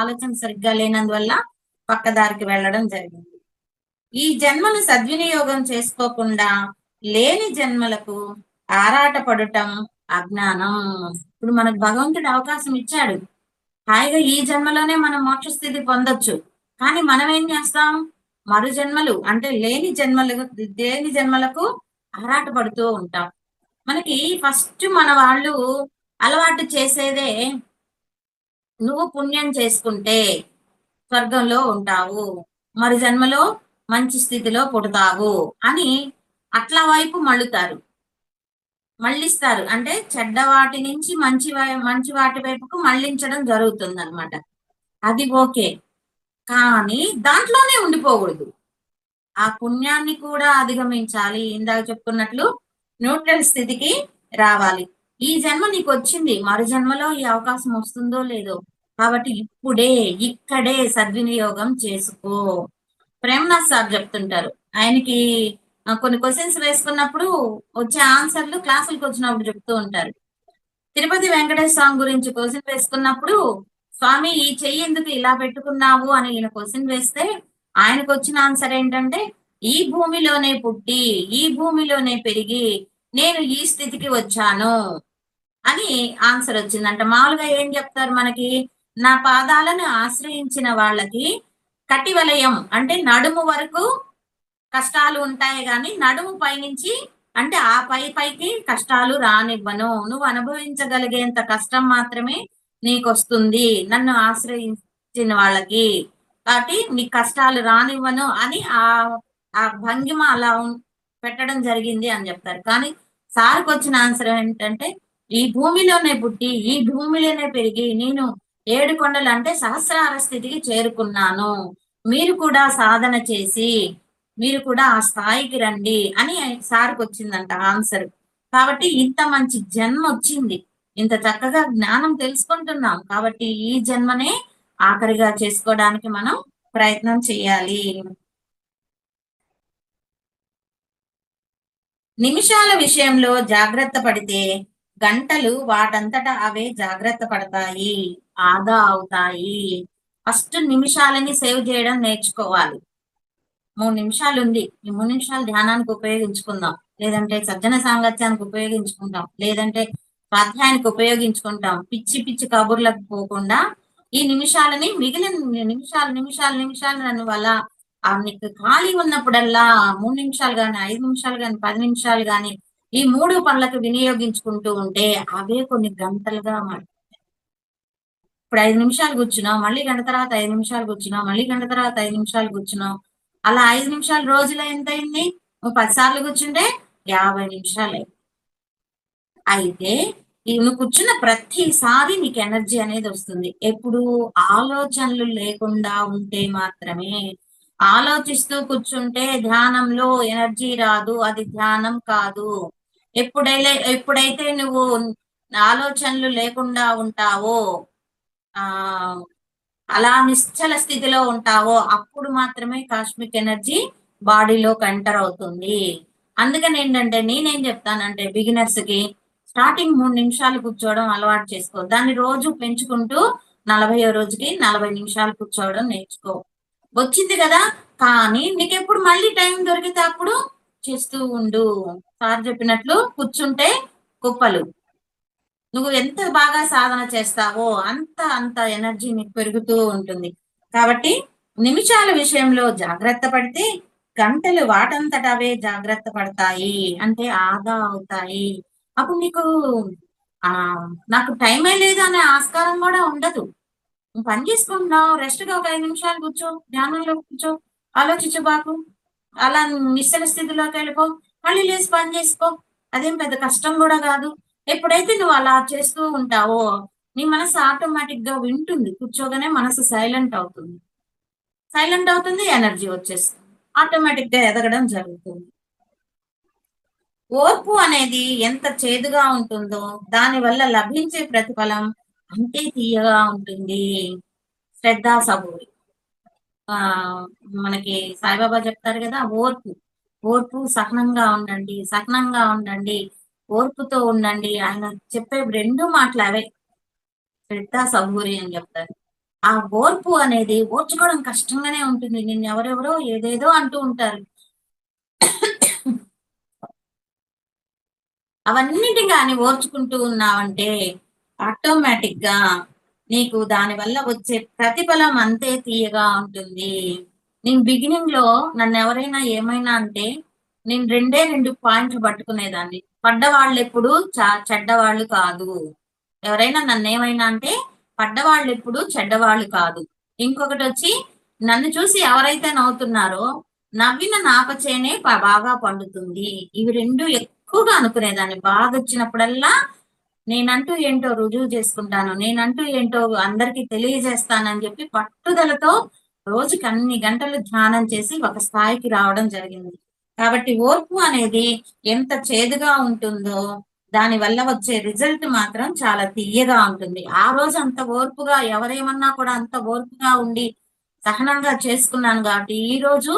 ఆలోచన సరిగ్గా లేనందువల్ల పక్కదారికి వెళ్ళడం జరిగింది. ఈ జన్మను సద్వినియోగం చేసుకోకుండా లేని జన్మలకు ఆరాట పడటం అజ్ఞానం. ఇప్పుడు మనకు భగవంతుడు అవకాశం ఇచ్చాడు, హాయిగా ఈ జన్మలోనే మనం మోక్ష స్థితి పొందొచ్చు. కానీ మనం ఏం చేస్తాం, మరు జన్మలు అంటే లేని జన్మలకు ఆరాట పడుతూ ఉంటాం. మనకి ఫస్ట్ మన వాళ్ళు అలవాటు చేసేదే, నువ్వు పుణ్యం చేసుకుంటే స్వర్గంలో ఉంటావు, మరి జన్మలో మంచి స్థితిలో పుడతావు అని అట్లా వైపు మళ్ళిస్తారు. అంటే చెడ్డ వాటి నుంచి మంచి వాటి వైపుకు మళ్ళించడం జరుగుతుంది అనమాట. అది ఓకే, కానీ దాంట్లోనే ఉండిపోకూడదు. ఆ పుణ్యాన్ని కూడా అధిగమించాలి. ఇందాక చెప్పుకున్నట్లు న్యూట్రల్ స్థితికి రావాలి. ఈ జన్మ నీకు వచ్చింది, మరు జన్మలో ఈ అవకాశం వస్తుందో లేదో, కాబట్టి ఇప్పుడే ఇక్కడే సద్వినియోగం చేసుకో. ప్రేమనాథ్ సార్ చెప్తుంటారు, ఆయనకి కొన్ని క్వశ్చన్స్ వేసుకున్నప్పుడు వచ్చే ఆన్సర్లు క్లాసులకు వచ్చినప్పుడు చెప్తూ ఉంటారు. తిరుపతి వెంకటేశ్వర స్వామి గురించి క్వశ్చన్ వేసుకున్నప్పుడు, స్వామి ఈ చెయ్యి ఎందుకు ఇలా పెట్టుకున్నావు అని ఈయన క్వశ్చన్ వేస్తే ఆయనకు వచ్చిన ఆన్సర్ ఏంటంటే, ఈ భూమిలోనే పుట్టి ఈ భూమిలోనే పెరిగి నేను ఈ స్థితికి వచ్చాను అని ఆన్సర్ వచ్చిందంట. మామూలుగా ఏం చెప్తారు మనకి, నా పాదాలను ఆశ్రయించిన వాళ్ళకి కటివలయం అంటే నడుము వరకు కష్టాలు ఉంటాయి కానీ నడుము పైనుంచి అంటే ఆ పైకి కష్టాలు రానివ్వను, నువ్వు అనుభవించగలిగేంత కష్టం మాత్రమే నీకు వస్తుంది నన్ను ఆశ్రయించిన వాళ్ళకి, కాబట్టి నీ కష్టాలు రానివ్వను అని ఆ భంగిమ అలా పెట్టడం జరిగింది అని చెప్తారు. కానీ సార్కి వచ్చిన ఆన్సర్ ఏంటంటే, ఈ భూమిలోనే పుట్టి ఈ భూమిలోనే పెరిగి నేను 7 కొండలు అంటే సహస్రార స్థితికి చేరుకున్నాను, మీరు కూడా సాధన చేసి మీరు కూడా ఆ స్థాయికి రండి అని సార్కి వచ్చిందంట ఆన్సర్. కాబట్టి ఇంత మంచి జన్మ వచ్చింది, ఇంత చక్కగా జ్ఞానం తెలుసుకుంటున్నాం, కాబట్టి ఈ జన్మనే ఆఖరిగా చేసుకోవడానికి మనం ప్రయత్నం చేయాలి. నిమిషాల విషయంలో జాగ్రత్త పడితే గంటలు వాటంతట అవే జాగ్రత్త పడతాయి, ఆదా అవుతాయి. ఫస్ట్ నిమిషాలని సేవ్ చేయడం నేర్చుకోవాలి. 3 నిమిషాలు ఉంది, ఈ 3 నిమిషాలు ధ్యానానికి ఉపయోగించుకుందాం, లేదంటే సజ్జన సాంగత్యానికి ఉపయోగించుకుంటాం, లేదంటే స్వాధ్యాయానికి ఉపయోగించుకుంటాం. పిచ్చి పిచ్చి కబుర్లకు పోకుండా ఈ నిమిషాలని, మిగిలిన నిమిషాలు నిమిషాలు నిమిషాలు నన్ను అలా నీకు ఖాళీ ఉన్నప్పుడల్లా 3 నిమిషాలు గాని, 5 నిమిషాలు గాని, 10 నిమిషాలు గాని ఈ 3 పనులకు వినియోగించుకుంటూ ఉంటే అవే కొన్ని గంటలుగా ఇప్పుడు 5 నిమిషాలు కూర్చున్నాం, మళ్ళీ గంట తర్వాత 5 నిమిషాలు కూర్చున్నాం, మళ్ళీ గంట తర్వాత 5 నిమిషాలు కూర్చున్నాం. అలా 5 నిమిషాలు రోజులో ఎంతయింది? నువ్వు 10 సార్లు కూర్చుంటే 50 నిమిషాలే. అయితే నువ్వు కూర్చున్న ప్రతిసారి నీకు ఎనర్జీ అనేది వస్తుంది. ఎప్పుడు ఆలోచనలు లేకుండా ఉంటే మాత్రమే. ఆలోచిస్తూ కూర్చుంటే ధ్యానంలో ఎనర్జీ రాదు, అది ధ్యానం కాదు. ఎప్పుడైతే నువ్వు ఆలోచనలు లేకుండా ఉంటావో, ఆ అలా నిశ్చల స్థితిలో ఉంటావో అప్పుడు మాత్రమే కాస్మిక్ ఎనర్జీ బాడీలోకి ఎంటర్ అవుతుంది. అందుకని ఏంటంటే నేనేం చెప్తానంటే బిగినర్స్ కి స్టార్టింగ్ 3 నిమిషాలు కూర్చోవడం అలవాటు చేసుకో. దాన్ని రోజు పెంచుకుంటూ 40వ రోజుకి 40 నిమిషాలు కూర్చోవడం నేర్చుకో. వచ్చింది కదా, కానీ నీకెప్పుడు మళ్ళీ టైం దొరికితే అప్పుడు చేస్తూ ఉండు. సార్ చెప్పినట్లు కూర్చుంటే కుప్పలు. నువ్వు ఎంత బాగా సాధన చేస్తావో అంత అంత ఎనర్జీ నీకు పెరుగుతూ ఉంటుంది. కాబట్టి నిమిషాల విషయంలో జాగ్రత్త పడితే గంటలు వాటంతట అవే జాగ్రత్త పడతాయి, అంటే ఆదా అవుతాయి. అప్పుడు నీకు నాకు టైమే లేదు అనే ఆస్కారం కూడా ఉండదు. నువ్వు పని చేసుకుంటున్నావు, రెస్ట్గా ఒక 5 నిమిషాలు కూర్చో, ధ్యానంలో కూర్చో, ఆలోచించబాకు, అలా నిశ్చల స్థితిలోకి వెళ్ళిపో, మళ్ళీ లేచి పని చేసుకో. అదేం పెద్ద కష్టం కూడా కాదు. ఎప్పుడైతే నువ్వు అలా చేస్తూ ఉంటావో నీ మనసు ఆటోమేటిక్ గా వింటుంది. కూర్చోగానే మనసు సైలెంట్ అవుతుంది, ఎనర్జీ వచ్చేస్తుంది, ఆటోమేటిక్ గా ఎదగడం జరుగుతుంది. ఓర్పు అనేది ఎంత చేదుగా ఉంటుందో దానివల్ల లభించే ప్రతిఫలం అంతే తీయగా ఉంటుంది. శ్రద్ధా సబూరి మనకి సాయిబాబా చెప్తారు కదా, ఓర్పు సహనంగా ఉండండి, ఓర్పుతో ఉండండి. ఆయన చెప్పే 2 మాటలు అవే, శ్రద్ధ సబూరి అని చెప్తారు. ఆ ఓర్పు అనేది ఓర్చుకోవడం కష్టంగానే ఉంటుంది. నిన్ను ఎవరెవరో ఏదేదో అంటూ ఉంటారు. అవన్నిటి కానీ ఓర్చుకుంటూ ఉన్నావంటే ఆటోమేటిక్ గా నీకు దాని వల్ల వచ్చే ప్రతిఫలం అంతే తీయగా ఉంటుంది. నేను బిగినింగ్ లో నన్ను ఎవరైనా ఏమైనా అంటే నేను 2 పాయింట్లు పట్టుకునేదాన్ని. పడ్డవాళ్ళు ఎప్పుడు చెడ్డవాళ్ళు కాదు. ఎవరైనా నన్ను ఏమైనా అంటే పడ్డవాళ్ళు ఎప్పుడు చెడ్డవాళ్ళు కాదు. ఇంకొకటి వచ్చి నన్ను చూసి ఎవరైతే నవ్వుతున్నారో నవ్విన నాపచేనే బాగా పండుతుంది. ఇవి 2 ఎక్కువగా అనుకునేదాన్ని. బాధ వచ్చినప్పుడల్లా నేనంటూ ఏంటో రుజువు చేసుకుంటాను, నేనంటూ ఏంటో అందరికీ తెలియజేస్తానని చెప్పి పట్టుదలతో రోజుకి అన్ని గంటలు ధ్యానం చేసి ఒక స్థాయికి రావడం జరిగింది. కాబట్టి ఓర్పు అనేది ఎంత చేదుగా ఉంటుందో దాని వల్ల వచ్చే రిజల్ట్ మాత్రం చాలా తీయగా ఉంటుంది. ఆ రోజు అంత ఓర్పుగా ఎవరేమన్నా కూడా అంత ఓర్పుగా ఉండి సహనంగా చేసుకున్నాను కాబట్టి ఈ రోజు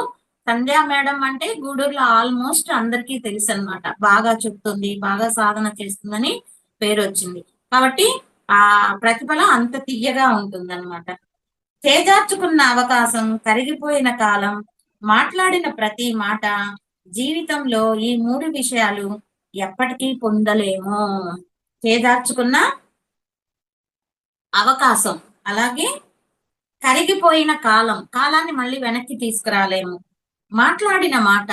సంధ్యా మేడం అంటే గూడూరులో ఆల్మోస్ట్ అందరికీ తెలుసు అనమాట. బాగా చెప్తుంది, బాగా సాధన చేస్తుందని పేరు వచ్చింది. కాబట్టి ఆ ప్రతిఫలం అంత తీయగా ఉంటుందన్నమాట. చేజార్చుకున్న అవకాశం, కరిగిపోయిన కాలం, మాట్లాడిన ప్రతి మాట, జీవితంలో ఈ 3 విషయాలు ఎప్పటికీ పొందలేము. చేజార్చుకున్న అవకాశం, అలాగే కరిగిపోయిన కాలాన్ని మళ్ళీ వెనక్కి తీసుకురాలేము. మాట్లాడిన మాట,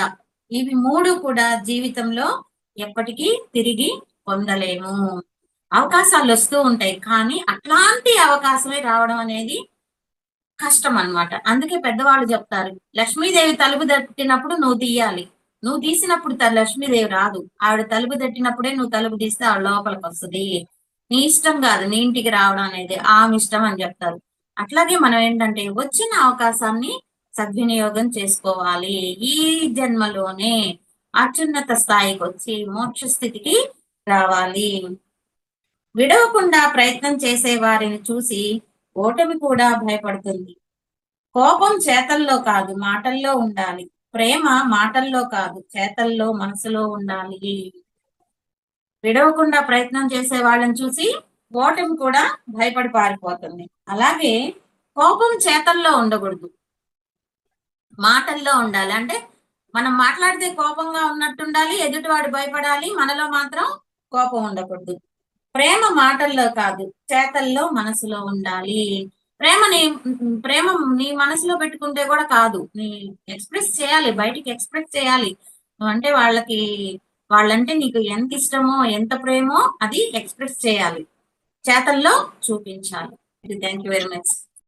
ఇవి 3 కూడా జీవితంలో ఎప్పటికీ తిరిగి పొందలేము. అవకాశాలు వస్తూ ఉంటాయి, కానీ అట్లాంటి అవకాశమే రావడం అనేది కష్టం అన్నమాట. అందుకే పెద్దవాళ్ళు చెప్తారు, లక్ష్మీదేవి తలుపు తట్టినప్పుడు నువ్వు తీయాలి, నువ్వు తీసినప్పుడు లక్ష్మీదేవి రాదు. ఆవిడ తలుపు తట్టినప్పుడే నువ్వు తలుపు తీస్తే ఆవిడ లోపలికి వస్తుంది. నీ ఇష్టం కాదు నీ ఇంటికి రావడం అనేది, ఆమె ఇష్టం అని చెప్తారు. అట్లాగే మనం ఏంటంటే వచ్చిన అవకాశాన్ని సద్వినియోగం చేసుకోవాలి. ఈ జన్మలోనే అత్యున్నత స్థాయికి వచ్చి మోక్ష స్థితికి రావాలి. విడవకుండా ప్రయత్నం చేసే వారిని చూసి ఓటమి కూడా భయపడుతుంది. కోపం చేతల్లో కాదు మాటల్లో ఉండాలి. ప్రేమ మాటల్లో కాదు, చేతల్లో, మనసులో ఉండాలి. విడవకుండా ప్రయత్నం చేసే వాళ్ళని చూసి ఓటమి కూడా భయపడి పారిపోతుంది. అలాగే కోపం చేతల్లో ఉండకూడదు, మాటల్లో ఉండాలి. అంటే మనం మాట్లాడితే కోపంగా ఉన్నట్టుండాలి, ఎదుటివాడు భయపడాలి, మనలో మాత్రం కోపం ఉండకూడదు. ప్రేమ మాటల్లో కాదు, చేతల్లో, మనసులో ఉండాలి. ప్రేమని ప్రేమ నీ మనసులో పెట్టుకుంటే కూడా కాదు, నీ ఎక్స్ప్రెస్ చేయాలి, బయటికి ఎక్స్ప్రెస్ చేయాలి. అంటే వాళ్ళంటే నీకు ఎంత ఇష్టమో, ఎంత ప్రేమో అది ఎక్స్ప్రెస్ చేయాలి, చేతల్లో చూపించాలి. Thank you very much.